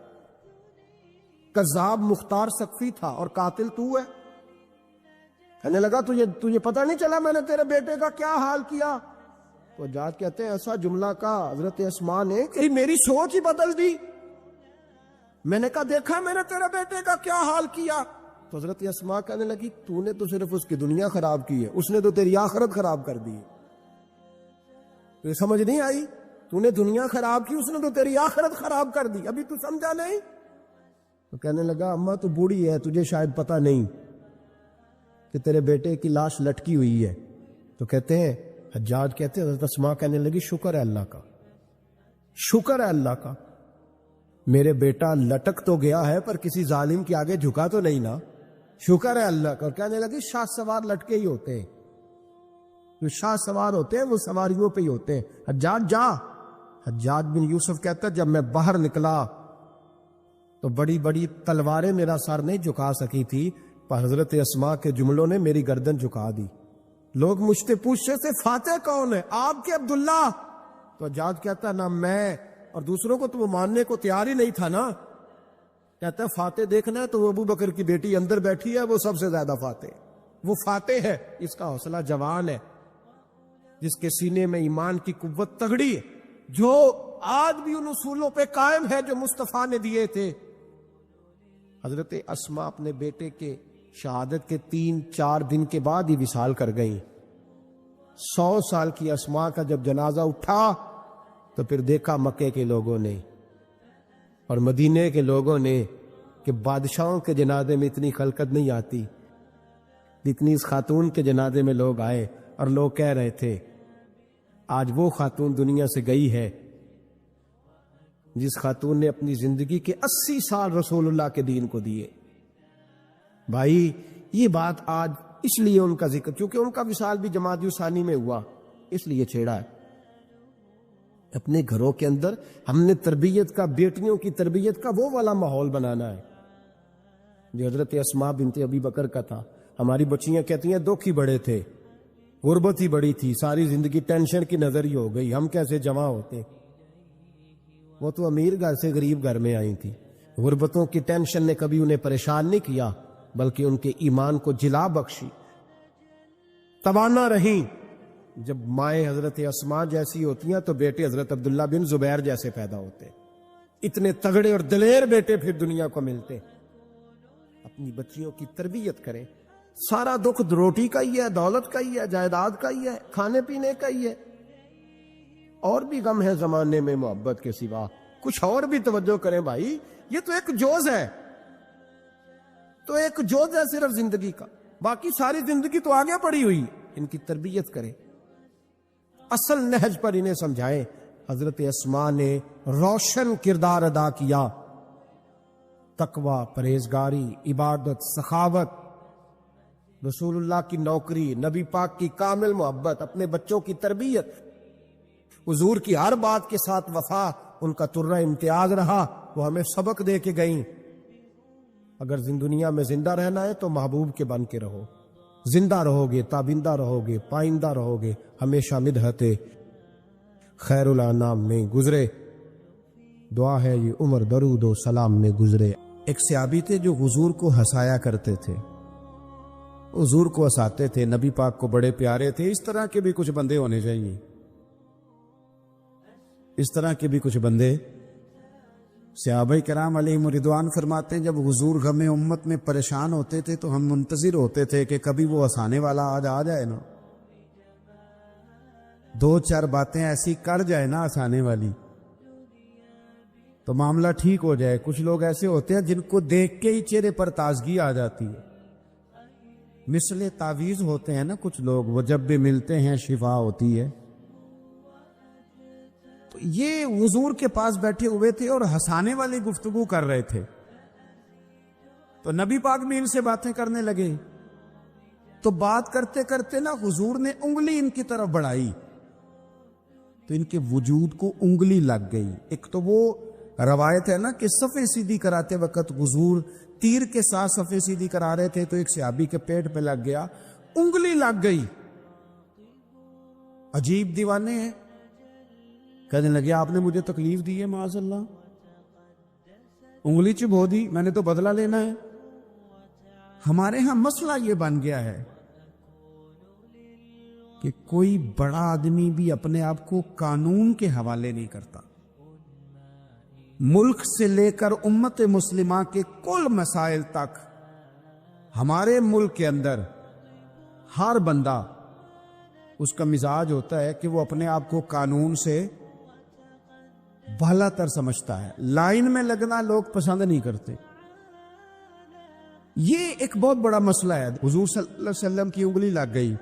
کذاب مختار سقفی تھا اور قاتل تو ہے۔ کہنے لگا تجھے پتہ نہیں چلا میں نے تیرے بیٹے کا کیا حال کیا؟ تو حجاج کہتے ہیں ایسا جملہ کہا حضرت اسماء نے کہ میری سوچ ہی بدل دی۔ میں نے کہا دیکھا میں نے تیرے بیٹے کا کیا حال کیا؟ تو حضرت اسماء کہنے لگی تو نے تو صرف اس کی دنیا خراب کی ہے، اس نے تو تیری آخرت خراب کر دی ہے۔ تو سمجھ نہیں آئی؟ تو نے دنیا خراب کی، اس نے تو تیری آخرت خراب کر دی، ابھی تو سمجھا نہیں؟ تو کہنے لگا اماں تو بوڑھی ہے، تجھے شاید پتہ نہیں کہ تیرے بیٹے کی لاش لٹکی ہوئی ہے۔ تو کہتے ہیں حجاج کہتے ہیں حضرت اسماء کہنے لگی شکر ہے اللہ کا، شکر ہے اللہ کا، میرے بیٹا لٹک تو گیا ہے پر کسی ظالم کے آگے جھکا تو نہیں نا، شکر ہے اللہ کا۔ اور کہنے لگی شاہ سوار لٹکے ہی ہوتے ہیں، جو شاہ سوار ہوتے ہیں وہ سواریوں پہ ہی ہوتے ہیں، حجاج جا۔ حجاج بن یوسف کہتا ہے جب میں باہر نکلا تو بڑی بڑی تلواریں میرا سر نہیں جھکا سکی تھی، پر حضرت اسماء کے جملوں نے میری گردن جھکا دی۔ لوگ مجھ سے پوچھتے تھے فاتح کون ہے؟ آپ کے عبداللہ۔ تو حجاج کہتا نہ میں اور دوسروں کو تو وہ ماننے کو تیار ہی نہیں تھا نا۔ کہتا ہے فاتح دیکھنا ہے تو وہ ابو بکر کی بیٹی اندر بیٹھی ہے، وہ سب سے زیادہ فاتح، وہ فاتح ہے، اس کا حوصلہ جوان ہے، جس کے سینے میں ایمان کی قوت تگڑی ہے، جو آج بھی ان اصولوں پہ قائم ہے جو مصطفیٰ نے دیے تھے۔ حضرت اسماء اپنے بیٹے کے شہادت کے 3-4 دن کے بعد ہی وصال کر گئیں۔ 100 سال کی اسماء کا جب جنازہ اٹھا تو پھر دیکھا مکے کے لوگوں نے اور مدینے کے لوگوں نے کہ بادشاہوں کے جنازے میں اتنی خلقت نہیں آتی جتنی اس خاتون کے جنازے میں لوگ آئے، اور لوگ کہہ رہے تھے آج وہ خاتون دنیا سے گئی ہے جس خاتون نے اپنی زندگی کے 80 سال رسول اللہ کے دین کو دیے۔ بھائی یہ بات آج اس لیے ان کا ذکر، کیونکہ ان کا وصال بھی جمادی الثانی میں ہوا، اس لیے چھیڑا ہے۔ اپنے گھروں کے اندر ہم نے تربیت کا، بیٹیوں کی تربیت کا وہ والا ماحول بنانا ہے جو حضرت اسماء بنت ابی بکر کا تھا۔ ہماری بچیاں کہتی ہیں دکھ ہی بڑے تھے، غربت ہی بڑی تھی، ساری زندگی ٹینشن کی نظر ہی ہو گئی، ہم کیسے جمع ہوتے۔ وہ تو امیر گھر سے غریب گھر میں آئی تھی، غربتوں کی ٹینشن نے کبھی انہیں پریشان نہیں کیا بلکہ ان کے ایمان کو جلا بخشی، توانا رہیں۔ جب مائیں حضرت اسماء جیسی ہوتی ہیں تو بیٹے حضرت عبداللہ بن زبیر جیسے پیدا ہوتے، اتنے تگڑے اور دلیر بیٹے پھر دنیا کو ملتے۔ اپنی بچیوں کی تربیت کریں، سارا دکھ روٹی کا ہی ہے، دولت کا ہی ہے، جائیداد کا ہی ہے، کھانے پینے کا ہی ہے، اور بھی غم ہے زمانے میں محبت کے سوا، کچھ اور بھی توجہ کریں بھائی، یہ تو ایک جوز ہے، تو ایک جوز ہے صرف زندگی کا، باقی ساری زندگی تو آگے پڑی ہوئی۔ ان کی تربیت کریں، اصل نہج پر انہیں سمجھائیں۔ حضرت اسماء نے روشن کردار ادا کیا، تقوی، پرہیزگاری، عبادت، سخاوت، رسول اللہ کی نوکری، نبی پاک کی کامل محبت، اپنے بچوں کی تربیت، حضور کی ہر بات کے ساتھ وفا ان کا ترہ امتیاز رہا۔ وہ ہمیں سبق دے کے گئیں، اگر دنیا میں زندہ رہنا ہے تو محبوب کے بن کے رہو، زندہ رہو گے، تابندہ رہو گے، پائندہ رہو گے، ہمیشہ مدحت خیر الانام میں گزرے۔ دعا ہے یہ عمر درود و سلام میں گزرے۔ ایک صحابی تھے جو حضور کو ہنسایا کرتے تھے، حضور کو ہنساتے تھے، نبی پاک کو بڑے پیارے تھے۔ اس طرح کے بھی کچھ بندے ہونے چاہیے اس طرح کے بھی کچھ بندے صحابہ کرام علیہم رضوان فرماتے ہیں جب حضور غم امت میں پریشان ہوتے تھے تو ہم منتظر ہوتے تھے کہ کبھی وہ ہنسانے والا آج آ جائے نا، دو چار باتیں ایسی کر جائے نا ہنسانے والی تو معاملہ ٹھیک ہو جائے۔ کچھ لوگ ایسے ہوتے ہیں جن کو دیکھ کے ہی چہرے پر تازگی آ جاتی ہے، مثل تعویذ ہوتے ہیں نا کچھ لوگ، وہ جب بھی ملتے ہیں شفا ہوتی ہے۔ تو یہ حضور کے پاس بیٹھے ہوئے تھے اور ہنسانے والی گفتگو کر رہے تھے، تو نبی پاک بھی ان سے باتیں کرنے لگے۔ تو بات کرتے کرتے نا حضور نے انگلی ان کی طرف بڑھائی تو ان کے وجود کو انگلی لگ گئی۔ ایک تو وہ روایت ہے نا کہ صفے سیدھی کراتے وقت حضور تیر کے ساتھ صفے سیدھی کرا رہے تھے تو ایک صحابی کے پیٹ پہ لگ گیا، انگلی لگ گئی۔ عجیب دیوانے ہیں، کہنے لگے آپ نے مجھے تکلیف دی ہے، معاذ اللہ، انگلی چبھو دی، میں نے تو بدلہ لینا ہے۔ ہمارے ہاں مسئلہ یہ بن گیا ہے کہ کوئی بڑا آدمی بھی اپنے آپ کو قانون کے حوالے نہیں کرتا۔ ملک سے لے کر امت مسلمہ کے کل مسائل تک ہمارے ملک کے اندر ہر بندہ، اس کا مزاج ہوتا ہے کہ وہ اپنے آپ کو قانون سے بھلا تر سمجھتا ہے۔ لائن میں لگنا لوگ پسند نہیں کرتے۔ یہ ایک بہت بڑا مسئلہ ہے۔ حضور صلی اللہ علیہ وسلم کی انگلی لگ گئی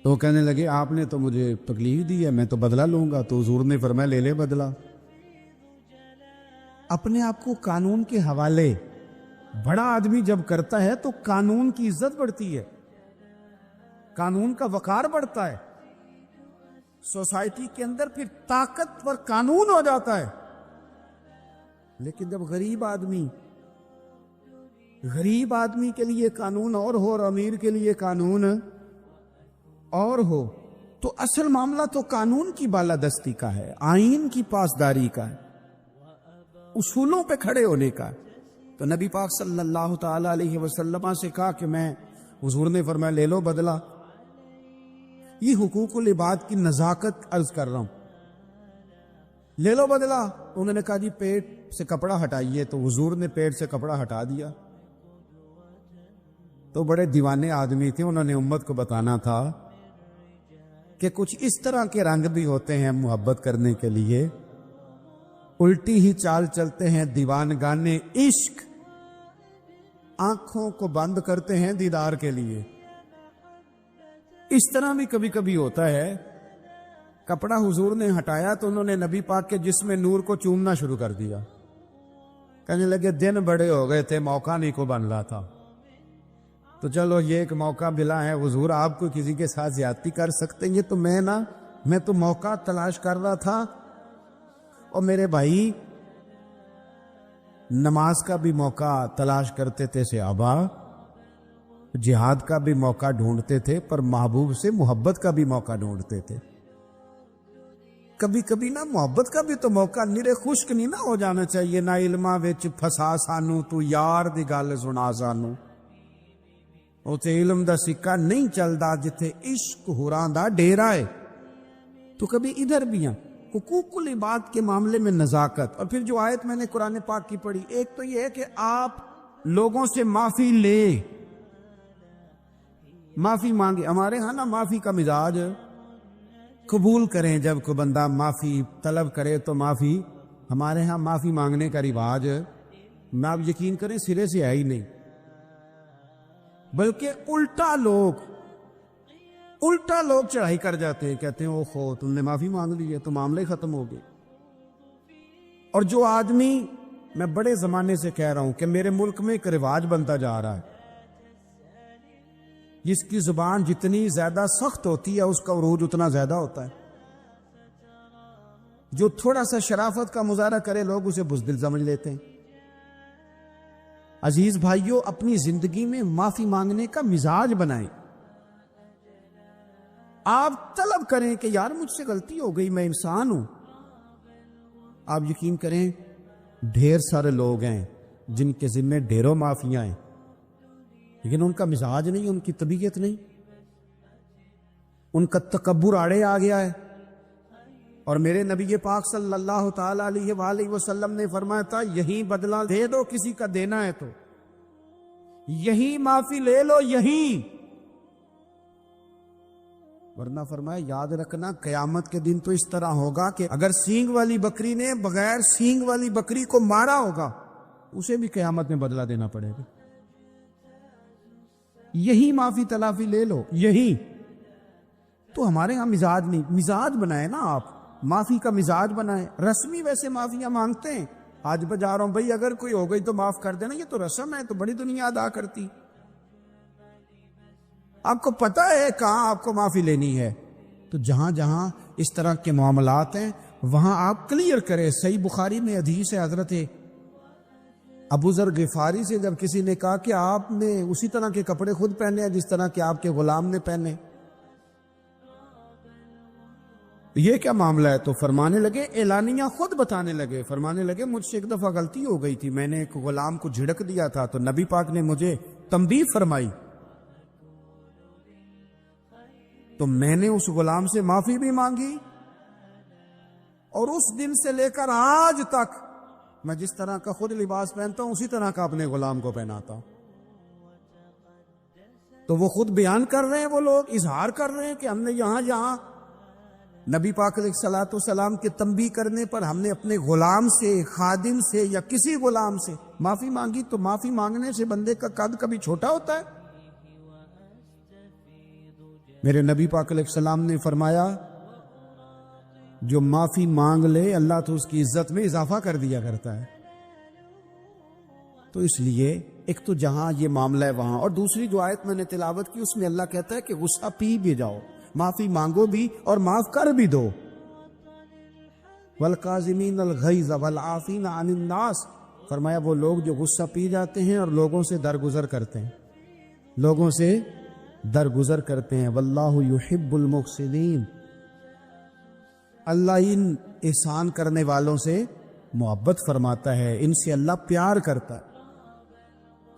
تو کہنے لگے آپ نے تو مجھے تکلیف دی ہے، میں تو بدلہ لوں گا۔ تو حضور نے فرمایا لے لے بدلہ۔ اپنے آپ کو قانون کے حوالے بڑا آدمی جب کرتا ہے تو قانون کی عزت بڑھتی ہے، قانون کا وقار بڑھتا ہے، سوسائٹی کے اندر پھر طاقتور قانون ہو جاتا ہے۔ لیکن جب غریب آدمی کے لیے قانون اور ہو اور امیر کے لیے قانون اور ہو، تو اصل معاملہ تو قانون کی بالادستی کا ہے، آئین کی پاسداری کا ہے، اصولوں پہ کھڑے ہونے کا۔ تو نبی پاک صلی اللہ تعالی علیہ وسلم سے کہا کہ حضور نے فرمایا لے لو بدلہ۔ یہ حقوق العباد کی نزاکت عرض کر رہا ہوں، لے لو بدلہ۔ انہوں نے کہا جی پیٹ سے کپڑا ہٹائیے، تو حضور نے پیٹ سے کپڑا ہٹا دیا۔ تو بڑے دیوانے آدمی تھے، انہوں نے امت کو بتانا تھا کہ کچھ اس طرح کے رنگ بھی ہوتے ہیں محبت کرنے کے لیے، الٹی ہی چال چلتے ہیں دیوانگانے عشق، آنکھوں کو بند کرتے ہیں دیدار کے لیے۔ اس طرح بھی کبھی کبھی ہوتا ہے۔ کپڑا حضور نے ہٹایا تو انہوں نے نبی پاک کے جسم نور کو چومنا شروع کر دیا، کہنے لگے دن بڑے ہو گئے تھے، موقع نہیں کو بن رہا تھا، تو چلو یہ ایک موقع ملا ہے، حضور آپ کو کسی کے ساتھ زیادتی کر سکتے ہیں، یہ تو میں تو موقع تلاش کر رہا تھا۔ اور میرے بھائی نماز کا بھی موقع تلاش کرتے تھے صحابہ، جہاد کا بھی موقع ڈھونڈتے تھے، پر محبوب سے محبت کا بھی موقع ڈھونڈتے تھے۔ کبھی کبھی نا محبت کا بھی تو موقع نرے خشک نہیں نہ ہو جانا چاہیے۔ نہ علماں وچ پھسا سانو تو یار دی گل سنا سانو، اوتھے علم دا سکہ نہیں چلدا جتھے عشق ہوراں دا ڈیرا ہے۔ تو کبھی ادھر بھی ہیں حقوق العباد کے معاملے میں نزاکت۔ اور پھر جو آیت میں نے قرآن پاک کی پڑھی، ایک تو یہ ہے کہ آپ لوگوں سے معافی لے، معافی مانگے۔ ہمارے ہاں نا معافی کا مزاج، قبول کریں جب کوئی بندہ معافی طلب کرے تو معافی، ہمارے ہاں معافی مانگنے کا رواج میں آپ یقین کریں سرے سے ہے ہی نہیں، بلکہ الٹا لوگ چڑھائی کر جاتے ہیں، کہتے ہیں او خو تم نے معافی مانگ لی ہے تو معاملے ختم ہو گئے۔ اور جو آدمی، میں بڑے زمانے سے کہہ رہا ہوں کہ میرے ملک میں ایک رواج بنتا جا رہا ہے، جس کی زبان جتنی زیادہ سخت ہوتی ہے اس کا عروج اتنا زیادہ ہوتا ہے۔ جو تھوڑا سا شرافت کا مظاہرہ کرے لوگ اسے بزدل سمجھ لیتے ہیں۔ عزیز بھائیوں، اپنی زندگی میں معافی مانگنے کا مزاج بنائیں۔ آپ طلب کریں کہ یار مجھ سے غلطی ہو گئی، میں انسان ہوں۔ آپ یقین کریں ڈھیر سارے لوگ ہیں جن کے ذمہ ڈھیروں معافیاں ہیں، لیکن ان کا مزاج نہیں، ان کی طبیعت نہیں، ان کا تکبر آڑے آ گیا ہے، اور میرے نبی پاک صلی اللہ تعالی علیہ وآلہ وسلم نے فرمایا تھا یہی بدلہ دے دو کسی کا دینا ہے تو، یہی معافی لے لو یہی، ورنہ فرمایا یاد رکھنا قیامت کے دن تو اس طرح ہوگا کہ اگر سینگ والی بکری نے بغیر سینگ والی بکری کو مارا ہوگا اسے بھی قیامت میں بدلہ دینا پڑے گا، یہی معافی تلافی لے لو یہی۔ تو ہمارے ہاں مزاج نہیں، مزاج بنائے نا آپ، معافی کا مزاج بنائے، رسمی ویسے معافیاں مانگتے ہیں، آج بجا رہا ہوں بھائی اگر کوئی ہو گئی تو معاف کر دینا، یہ تو رسم ہے، تو بڑی دنیا ادا کرتی، آپ کو پتہ ہے کہاں آپ کو معافی لینی ہے۔ تو جہاں جہاں اس طرح کے معاملات ہیں وہاں آپ کلیئر کریں۔ صحیح بخاری میں حدیث ہے حضرت ابو ذر غفاری سے، جب کسی نے کہا کہ آپ نے اسی طرح کے کپڑے خود پہنے ہیں جس طرح کہ آپ کے غلام نے پہنے، یہ کیا معاملہ ہے؟ تو فرمانے لگے، اعلانیہ خود بتانے لگے، فرمانے لگے مجھ سے ایک دفعہ غلطی ہو گئی تھی، میں نے ایک غلام کو جھڑک دیا تھا تو نبی پاک نے مجھے تنبیہ فرمائی، تو میں نے اس غلام سے معافی بھی مانگی، اور اس دن سے لے کر آج تک میں جس طرح کا خود لباس پہنتا ہوں اسی طرح کا اپنے غلام کو پہناتا ہوں۔ تو وہ خود بیان کر رہے ہیں، وہ لوگ اظہار کر رہے ہیں کہ ہم نے یہاں نبی پاک علیہ الصلوۃ والسلام کے تنبیہ کرنے پر ہم نے اپنے غلام سے، خادم سے یا کسی غلام سے معافی مانگی، تو معافی مانگنے سے بندے کا قد کبھی چھوٹا ہوتا ہے؟ میرے نبی پاک علیہ السلام نے فرمایا جو معافی مانگ لے اللہ تو اس کی عزت میں اضافہ کر دیا کرتا ہے۔ تو اس لیے ایک تو جہاں یہ معاملہ ہے وہاں، اور دوسری جو آیت میں نے تلاوت کی اس میں اللہ کہتا ہے کہ غصہ پی بھی جاؤ، معافی مانگو بھی اور معاف کر بھی دو۔ والکاظمین الغیظ والعافین عن الناس، فرمایا وہ لوگ جو غصہ پی جاتے ہیں اور لوگوں سے درگزر کرتے ہیں، لوگوں سے درگزر کرتے ہیں۔ واللہ یحب المحسنین، اللہ ان احسان کرنے والوں سے محبت فرماتا ہے، ان سے اللہ پیار کرتا ہے۔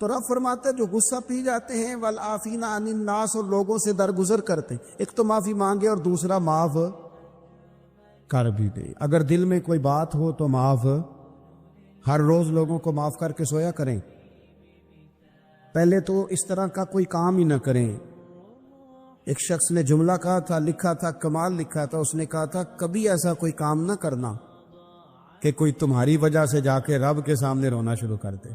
تو رب فرماتا ہے جو غصہ پی جاتے ہیں والعافین عن الناس، اور لوگوں سے درگزر کرتے ہیں، ایک تو معافی مانگے اور دوسرا معاف کر بھی دے۔ اگر دل میں کوئی بات ہو تو معاف، ہر روز لوگوں کو معاف کر کے سویا کریں، پہلے تو اس طرح کا کوئی کام ہی نہ کریں۔ ایک شخص نے جملہ کہا تھا، لکھا تھا، کمال لکھا تھا، اس نے کہا تھا کبھی ایسا کوئی کام نہ کرنا کہ کوئی تمہاری وجہ سے جا کے رب کے سامنے رونا شروع کر دے،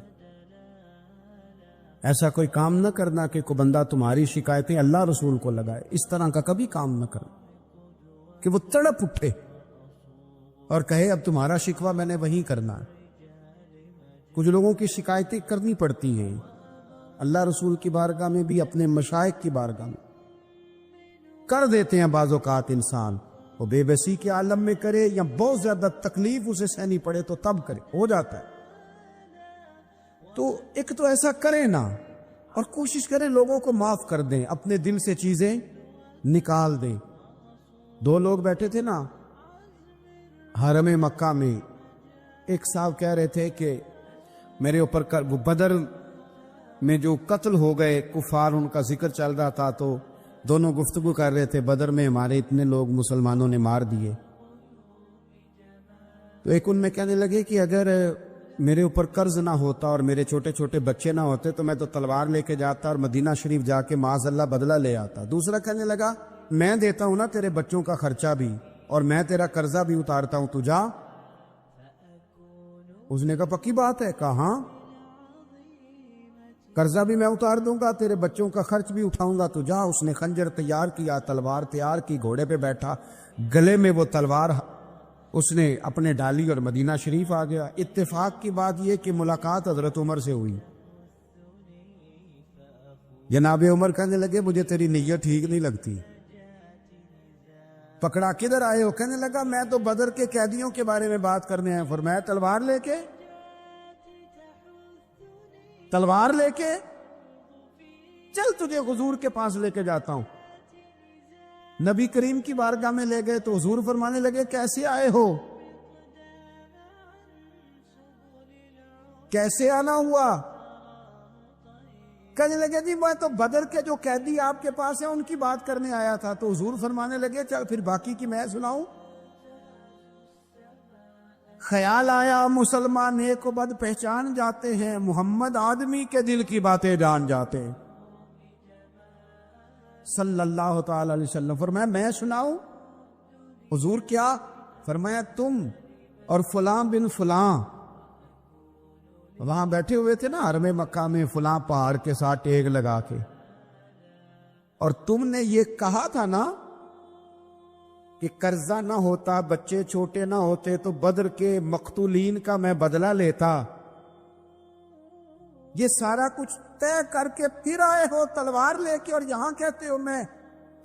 ایسا کوئی کام نہ کرنا کہ کوئی بندہ تمہاری شکایتیں اللہ رسول کو لگائے، اس طرح کا کبھی کام نہ کرنا کہ وہ تڑپ اٹھے اور کہے اب تمہارا شکوہ میں نے وہیں کرنا ہے۔ کچھ لوگوں کی شکایتیں کرنی پڑتی ہیں اللہ رسول کی بارگاہ میں بھی، اپنے مشائخ کی بارگاہ میں کر دیتے ہیں، بعض اوقات انسان وہ بے بسی کے عالم میں کرے یا بہت زیادہ تکلیف اسے سہنی پڑے تو تب کرے، ہو جاتا ہے۔ تو ایک تو ایسا کریں نا، اور کوشش کریں لوگوں کو معاف کر دیں، اپنے دل سے چیزیں نکال دیں۔ دو لوگ بیٹھے تھے نا حرم مکہ میں، ایک صاحب کہہ رہے تھے کہ میرے اوپر وہ بدر میں جو قتل ہو گئے کفار، ان کا ذکر چل رہا تھا، تو دونوں گفتگو کر رہے تھے بدر میں ہمارے اتنے لوگ مسلمانوں نے مار دیے۔ تو ایک ان میں کہنے لگے کہ اگر میرے اوپر قرض نہ ہوتا اور میرے چھوٹے چھوٹے بچے نہ ہوتے تو میں تو تلوار لے کے جاتا اور مدینہ شریف جا کے معاذ اللہ بدلہ لے آتا۔ دوسرا کہنے لگا میں دیتا ہوں نا تیرے بچوں کا خرچہ بھی، اور میں تیرا قرضہ بھی اتارتا ہوں، تو جا۔ اس نے کہا پکی بات ہے؟ کہا ہاں، قرضہ بھی میں اتار دوں گا، تیرے بچوں کا خرچ بھی اٹھاؤں گا، تو جا۔ اس نے خنجر تیار کیا، تلوار تیار کی، گھوڑے پہ بیٹھا، گلے میں وہ تلوار اس نے اپنے ڈالی اور مدینہ شریف آ گیا۔ اتفاق کی بات یہ کہ ملاقات حضرت عمر سے ہوئی۔ جناب عمر کہنے لگے مجھے تیری نیت ٹھیک نہیں لگتی، پکڑا کدھر آئے ہو؟ کہنے لگا میں تو بدر کے قیدیوں کے بارے میں بات کرنے آیا۔ فرمایا تلوار لے کے؟ تلوار لے کے چل تجھے حضور کے پاس لے کے جاتا ہوں۔ نبی کریم کی بارگاہ میں لے گئے تو حضور فرمانے لگے کیسے آئے ہو؟ کیسے آنا ہوا؟ کہنے لگے جی میں تو بدر کے جو قیدی آپ کے پاس ہیں ان کی بات کرنے آیا تھا۔ تو حضور فرمانے لگے چل پھر باقی کی میں سناؤں؟ خیال آیا مسلمان نیک و بد پہچان جاتے ہیں، محمد آدمی کے دل کی باتیں جان جاتے ہیں صلی اللہ تعالی علیہ وسلم۔ فرمایا میں سناؤں؟ حضور کیا؟ فرمایا تم اور فلاں بن فلاں وہاں بیٹھے ہوئے تھے نا حرم مکہ میں، فلاں پہاڑ کے ساتھ ٹیک لگا کے، اور تم نے یہ کہا تھا نا کہ قرضہ نہ ہوتا، بچے چھوٹے نہ ہوتے تو بدر کے مقتولین کا میں بدلہ لیتا۔ یہ سارا کچھ طے کر کے پھر آئے ہو تلوار لے کے، اور یہاں کہتے ہو میں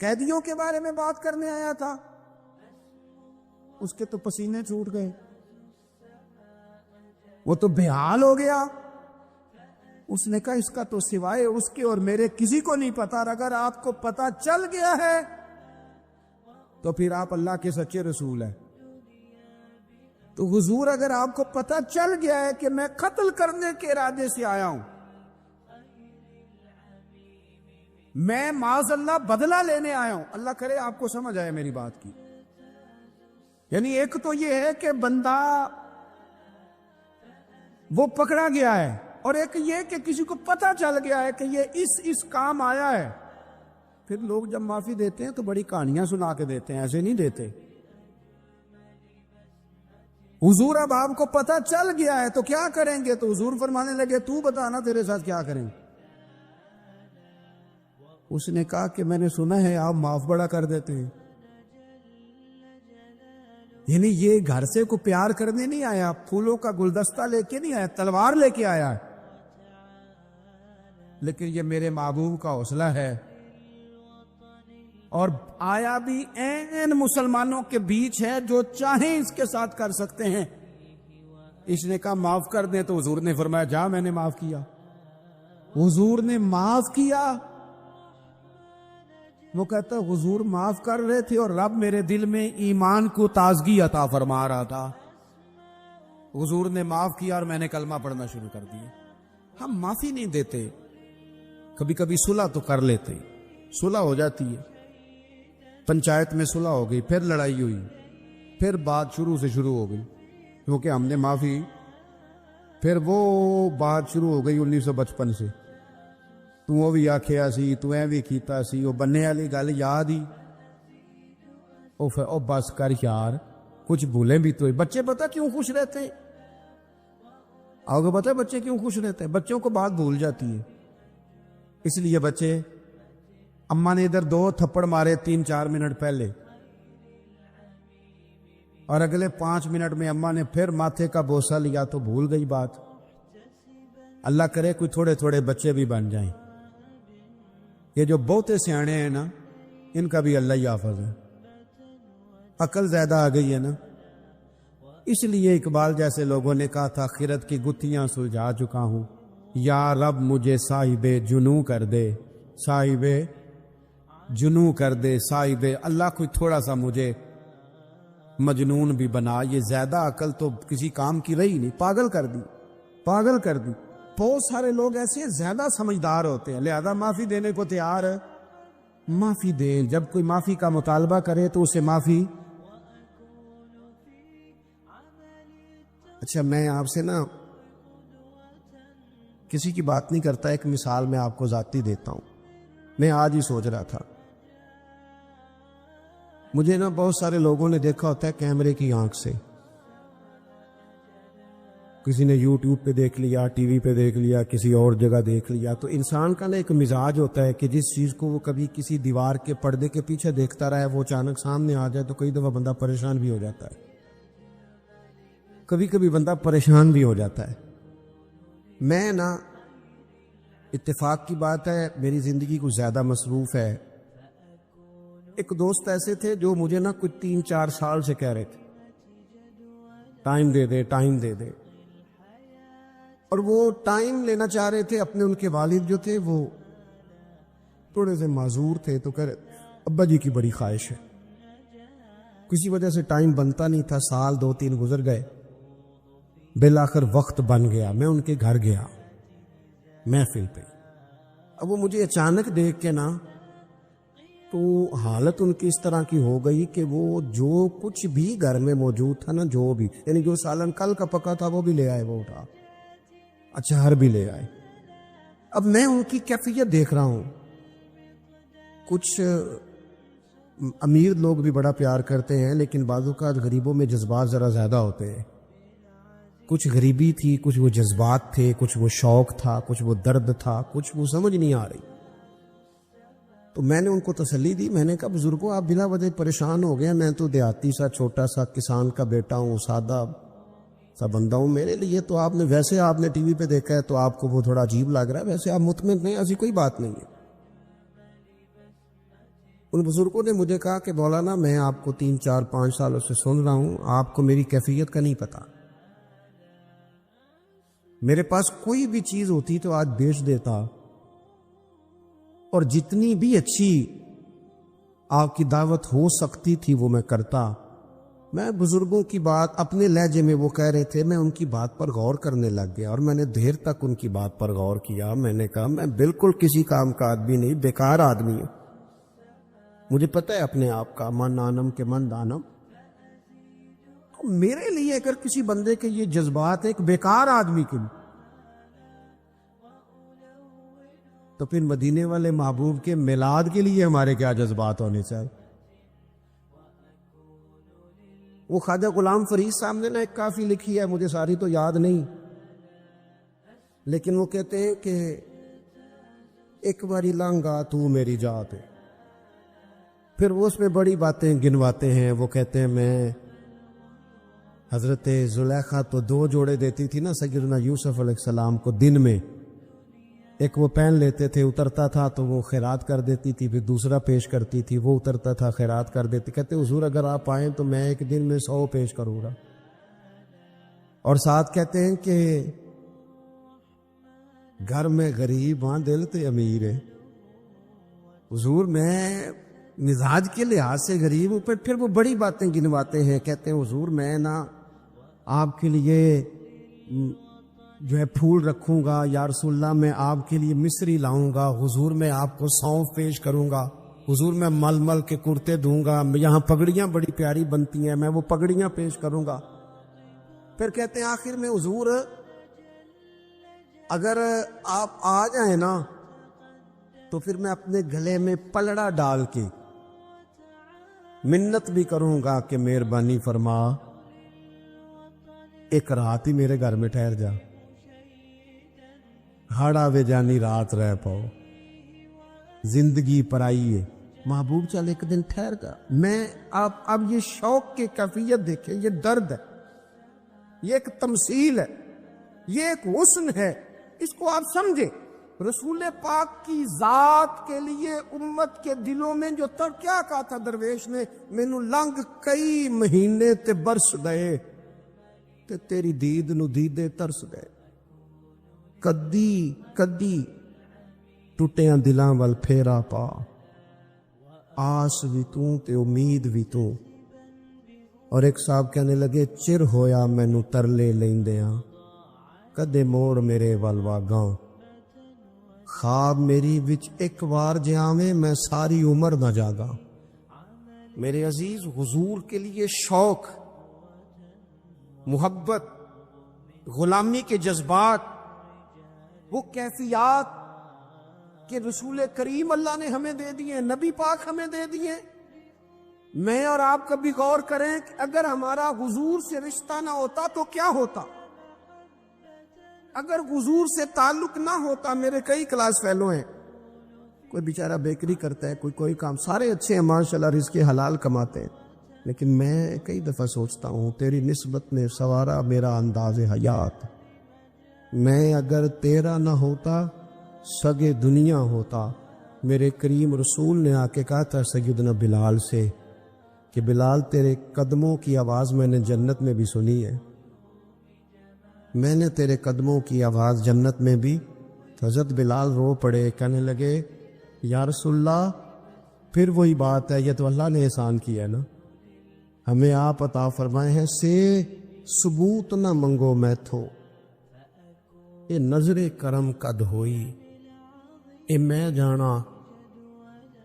قیدیوں کے بارے میں بات کرنے آیا تھا۔ اس کے تو پسینے چھوٹ گئے، وہ تو بے حال ہو گیا۔ اس نے کہا اس کا تو سوائے اس کے اور میرے کسی کو نہیں پتا، اور اگر آپ کو پتا چل گیا ہے تو پھر آپ اللہ کے سچے رسول ہیں۔ تو حضور اگر آپ کو پتا چل گیا ہے کہ میں قتل کرنے کے ارادے سے آیا ہوں، میں معاذ اللہ بدلہ لینے آیا ہوں، اللہ کرے آپ کو سمجھ آئے میری بات کی۔ یعنی ایک تو یہ ہے کہ بندہ وہ پکڑا گیا ہے، اور ایک یہ کہ کسی کو پتا چل گیا ہے کہ یہ اس کام آیا ہے۔ پھر لوگ جب معافی دیتے ہیں تو بڑی کہانیاں سنا کے دیتے ہیں، ایسے نہیں دیتے۔ حضور اب آپ کو پتا چل گیا ہے تو کیا کریں گے؟ تو حضور فرمانے لگے تو بتانا تیرے ساتھ کیا کریں گے؟ اس نے کہا کہ میں نے سنا ہے آپ معاف بڑا کر دیتے ہیں۔ یعنی یہ گھر سے کو پیار کرنے نہیں آیا، پھولوں کا گلدستہ لے کے نہیں آیا، تلوار لے کے آیا ہے، لیکن یہ میرے محبوب کا حوصلہ ہے۔ اور آیا بھی این مسلمانوں کے بیچ ہے جو چاہیں اس کے ساتھ کر سکتے ہیں۔ اس نے کہا معاف کر دیں، تو حضور نے فرمایا جا میں نے معاف کیا۔ حضور نے معاف کیا۔ وہ کہتا حضور معاف کر رہے تھے اور رب میرے دل میں ایمان کو تازگی عطا فرما رہا تھا۔ حضور نے معاف کیا اور میں نے کلمہ پڑھنا شروع کر دیا۔ ہم معافی نہیں دیتے، کبھی کبھی صلح تو کر لیتے، صلح ہو جاتی ہے، پنچایت میں صلح ہو گئی، پھر لڑائی ہوئی، پھر بات شروع سے شروع ہو گئی، کیونکہ ہم نے معافی، پھر وہ بات شروع ہو گئی 1955 سے، تو وہ بھی آکھیا سی، تو اے بھی کیتا سی، وہ بننے والی گل یاد ہی، او بس کر یار، کچھ بھولیں بھی تو۔ بچے پتہ کیوں خوش رہتے ہیں؟ آپ کو پتہ ہے بچے کیوں خوش رہتے ہیں؟ بچوں کو بات بھول جاتی ہے، اس لیے بچے، اماں نے ادھر 2 تھپڑ مارے 3-4 منٹ پہلے، اور اگلے 5 منٹ میں اماں نے پھر ماتھے کا بوسہ لیا تو بھول گئی بات۔ اللہ کرے کوئی تھوڑے تھوڑے بچے بھی بن جائیں۔ یہ جو بہتے سیانے ہیں نا، ان کا بھی اللہ ہی حافظ ہے، عقل زیادہ آ گئی ہے نا۔ اس لیے اقبال جیسے لوگوں نے کہا تھا خرد کی گتھیاں سلجھا چکا ہوں، یا رب مجھے صاحب جنوں کر دے، صاحب جنوں کر دے، صاحب اللہ کوئی تھوڑا سا مجھے مجنون بھی بنا۔ یہ زیادہ عقل تو کسی کام کی رہی نہیں، پاگل کر دی، پاگل کر دی۔ بہت سارے لوگ ایسے ہیں زیادہ سمجھدار ہوتے ہیں، لہذا معافی دینے کو تیار ہے، معافی دیں۔ جب کوئی معافی کا مطالبہ کرے تو اسے معافی۔ اچھا میں آپ سے نا کسی کی بات نہیں کرتا، ایک مثال میں آپ کو ذاتی دیتا ہوں۔ میں آج ہی سوچ رہا تھا، مجھے نا بہت سارے لوگوں نے دیکھا ہوتا ہے کیمرے کی آنکھ سے، کسی نے یوٹیوب پہ دیکھ لیا، ٹی وی پہ دیکھ لیا، کسی اور جگہ دیکھ لیا۔ تو انسان کا نا ایک مزاج ہوتا ہے کہ جس چیز کو وہ کبھی کسی دیوار کے پردے کے پیچھے دیکھتا رہا ہے، وہ اچانک سامنے آ جائے تو کئی دفعہ بندہ پریشان بھی ہو جاتا ہے، کبھی کبھی بندہ پریشان بھی ہو جاتا ہے۔ میں نا اتفاق کی بات ہے میری زندگی کچھ زیادہ مصروف ہے۔ ایک دوست ایسے تھے جو مجھے نا کچھ 3-4 سال سے کہہ رہے تھے ٹائم دے دے، ٹائم دے دے، اور وہ ٹائم لینا چاہ رہے تھے۔ اپنے ان کے والد جو تھے وہ تھوڑے سے معذور تھے، تو کہہ رہے ابا جی کی بڑی خواہش ہے، کسی وجہ سے ٹائم بنتا نہیں تھا، سال 2-3 گزر گئے، بالآخر وقت بن گیا، میں ان کے گھر گیا محفل پہ۔ اب وہ مجھے اچانک دیکھ کے نا تو تو حالت ان کی اس طرح کی ہو گئی کہ وہ جو کچھ بھی گھر میں موجود تھا نا، جو بھی، یعنی جو سالن کل کا پکا تھا وہ بھی لے آئے، وہ اٹھا، اچار بھی لے آئے۔ اب میں ان کی کیفیت دیکھ رہا ہوں، کچھ امیر لوگ بھی بڑا پیار کرتے ہیں، لیکن بعض اوقات غریبوں میں جذبات ذرا زیادہ ہوتے ہیں۔ کچھ غریبی تھی، کچھ وہ جذبات تھے، کچھ وہ شوق تھا، کچھ وہ درد تھا، کچھ وہ سمجھ نہیں آ رہی۔ تو میں نے ان کو تسلی دی، میں نے کہا بزرگوں آپ بلا وجہ پریشان ہو گئے، میں تو دیہاتی سا چھوٹا سا کسان کا بیٹا ہوں، سادہ سا بندہ ہوں، میرے لیے تو آپ نے ویسے آپ نے ٹی وی پہ دیکھا ہے تو آپ کو وہ تھوڑا عجیب لگ رہا ہے، ویسے آپ مطمئن نہیں، ایسی کوئی بات نہیں ہے۔ ان بزرگوں نے مجھے کہا کہ مولانا میں آپ کو 3 4 5 سالوں سے سن رہا ہوں، آپ کو میری کیفیت کا نہیں پتا، میرے پاس کوئی بھی چیز ہوتی تو آج بیچ دیتا، اور جتنی بھی اچھی آپ کی دعوت ہو سکتی تھی وہ میں کرتا۔ میں بزرگوں کی بات اپنے لہجے میں وہ کہہ رہے تھے، میں ان کی بات پر غور کرنے لگ گیا، اور میں نے دیر تک ان کی بات پر غور کیا۔ میں نے کہا میں بالکل کسی کام کا آدمی نہیں، بیکار آدمی ہوں، مجھے پتہ ہے اپنے آپ کا، من آنم کے من دانم۔ تو میرے لیے اگر کسی بندے کے یہ جذبات ایک بیکار آدمی کے لیے، تو پھر مدینے والے محبوب کے میلاد کے لیے ہمارے کیا جذبات ہونے چاہیے۔ وہ خواجہ غلام فرید صاحب نے نا ایک کافی لکھی ہے، مجھے ساری تو یاد نہیں، لیکن وہ کہتے ہیں کہ ایک باری لانگا تو میری جات ہے، پھر وہ اس میں بڑی باتیں گنواتے ہیں۔ وہ کہتے ہیں میں حضرت زلیخا تو 2 جوڑے دیتی تھی نا سیدنا یوسف علیہ السلام کو دن میں، ایک وہ پہن لیتے تھے، اترتا تھا تو وہ خیرات کر دیتی تھی، پھر دوسرا پیش کرتی تھی، وہ اترتا تھا خیرات کر دیتی۔ کہتے حضور اگر آپ آئیں تو میں ایک دن میں 100 پیش کروں گا۔ اور ساتھ کہتے ہیں کہ گھر میں غریب ہاں دل تے امیر ہے، حضور میں مزاج کے لحاظ سے غریب ہوں۔ پھر وہ بڑی باتیں گنواتے ہیں، کہتے ہیں حضور میں نا آپ کے لیے جو ہے پھول رکھوں گا، یا رسول اللہ میں آپ کے لیے مصری لاؤں گا، حضور میں آپ کو سونف پیش کروں گا، حضور میں مل مل کے کرتے دوں گا، یہاں پگڑیاں بڑی پیاری بنتی ہیں میں وہ پگڑیاں پیش کروں گا۔ پھر کہتے ہیں آخر میں حضور اگر آپ آ جائیں نا تو پھر میں اپنے گلے میں پلڑا ڈال کے منت بھی کروں گا کہ مہربانی فرما ایک رات ہی میرے گھر میں ٹھہر جا، ہاڑا وے جانی رات رہ پاؤ، زندگی پرائی ہے، محبوب چل ایک دن ٹھہر جا۔ میں اب یہ شوق کی کیفیت دیکھیں، یہ درد ہے، یہ ایک تمثیل ہے، یہ ایک حسن ہے، اس کو آپ سمجھیں۔ رسول پاک کی ذات کے لیے امت کے دلوں میں جو کیا کہا تھا درویش نے، مینوں لنگ کئی مہینے تے برس گئے تے تیری دید نو دیدے ترس گئے، کدی کدی ٹوٹیاں دلاں وال پھیرا پا، آس بھی تو تے امید بھی تو۔ اور ایک صاحب کہنے لگے چر ہویا مینوں ترلے لیندیاں، کدے موڑ میرے ول واگاں، خواب میری وچ ایک وار جاویں میں ساری عمر نہ جاگا۔ میرے عزیز حضور کے لیے شوق، محبت، غلامی کے جذبات، وہ کیفیات کہ رسول کریم اللہ نے ہمیں دے دیے، نبی پاک ہمیں دے دیے۔ میں اور آپ کبھی غور کریں کہ اگر ہمارا حضور سے رشتہ نہ ہوتا تو کیا ہوتا، اگر حضور سے تعلق نہ ہوتا۔ میرے کئی کلاس فیلو ہیں، کوئی بیچارہ بیکری کرتا ہے، کوئی کام، سارے اچھے ہیں ماشاءاللہ، رزق حلال کماتے ہیں، لیکن میں کئی دفعہ سوچتا ہوں تیری نسبت نے سوارا میرا انداز حیات۔ میں اگر تیرا نہ ہوتا سگے دنیا ہوتا۔ میرے کریم رسول نے آ کے کہا تھا سیدنا بلال سے کہ بلال تیرے قدموں کی آواز میں نے جنت میں بھی سنی ہے، میں نے تیرے قدموں کی آواز جنت میں بھی۔ حضرت بلال رو پڑے، کہنے لگے یا رسول اللہ، پھر وہی بات ہے، یہ تو اللہ نے احسان کیا ہے نا، ہمیں آپ عطا فرمائے ہیں، سے ثبوت نہ منگو میں تھو، یہ نظر کرم قد ہوئی، اے میں جانا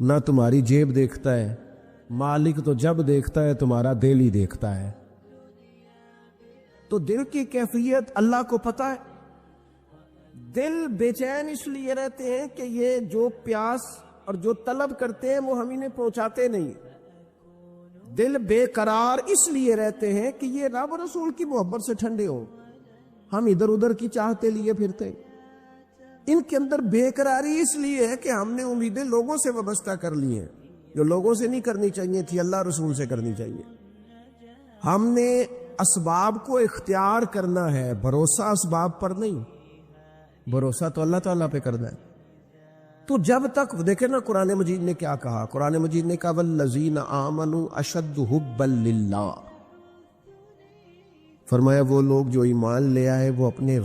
نہ تمہاری جیب دیکھتا ہے، مالک تو جب دیکھتا ہے تمہارا دل ہی دیکھتا ہے۔ تو دل کی کیفیت اللہ کو پتہ ہے۔ دل بے چین اس لیے رہتے ہیں کہ یہ جو پیاس اور جو طلب کرتے ہیں وہ ہم انہیں پہنچاتے نہیں۔ دل بے قرار اس لیے رہتے ہیں کہ یہ رب و رسول کی محبت سے ٹھنڈے ہوں، ہم ادھر ادھر کی چاہتے لیے پھرتے۔ ان کے اندر بے قراری اس لیے ہے کہ ہم نے امیدیں لوگوں سے وابستہ کر لی ہیں، جو لوگوں سے نہیں کرنی چاہیے تھی، اللہ رسول سے کرنی چاہیے۔ ہم نے اسباب کو اختیار کرنا ہے، بھروسہ اسباب پر نہیں، بھروسہ تو اللہ تعالیٰ پہ کرنا ہے۔ تو جب تک دیکھیں نا قرآن مجید نے کیا کہا، قرآن مجید نے کہا والذین آمنوا اشد حبا للہ، فرمایا وہ لوگ جو ایمان لے آئے وہ اپنے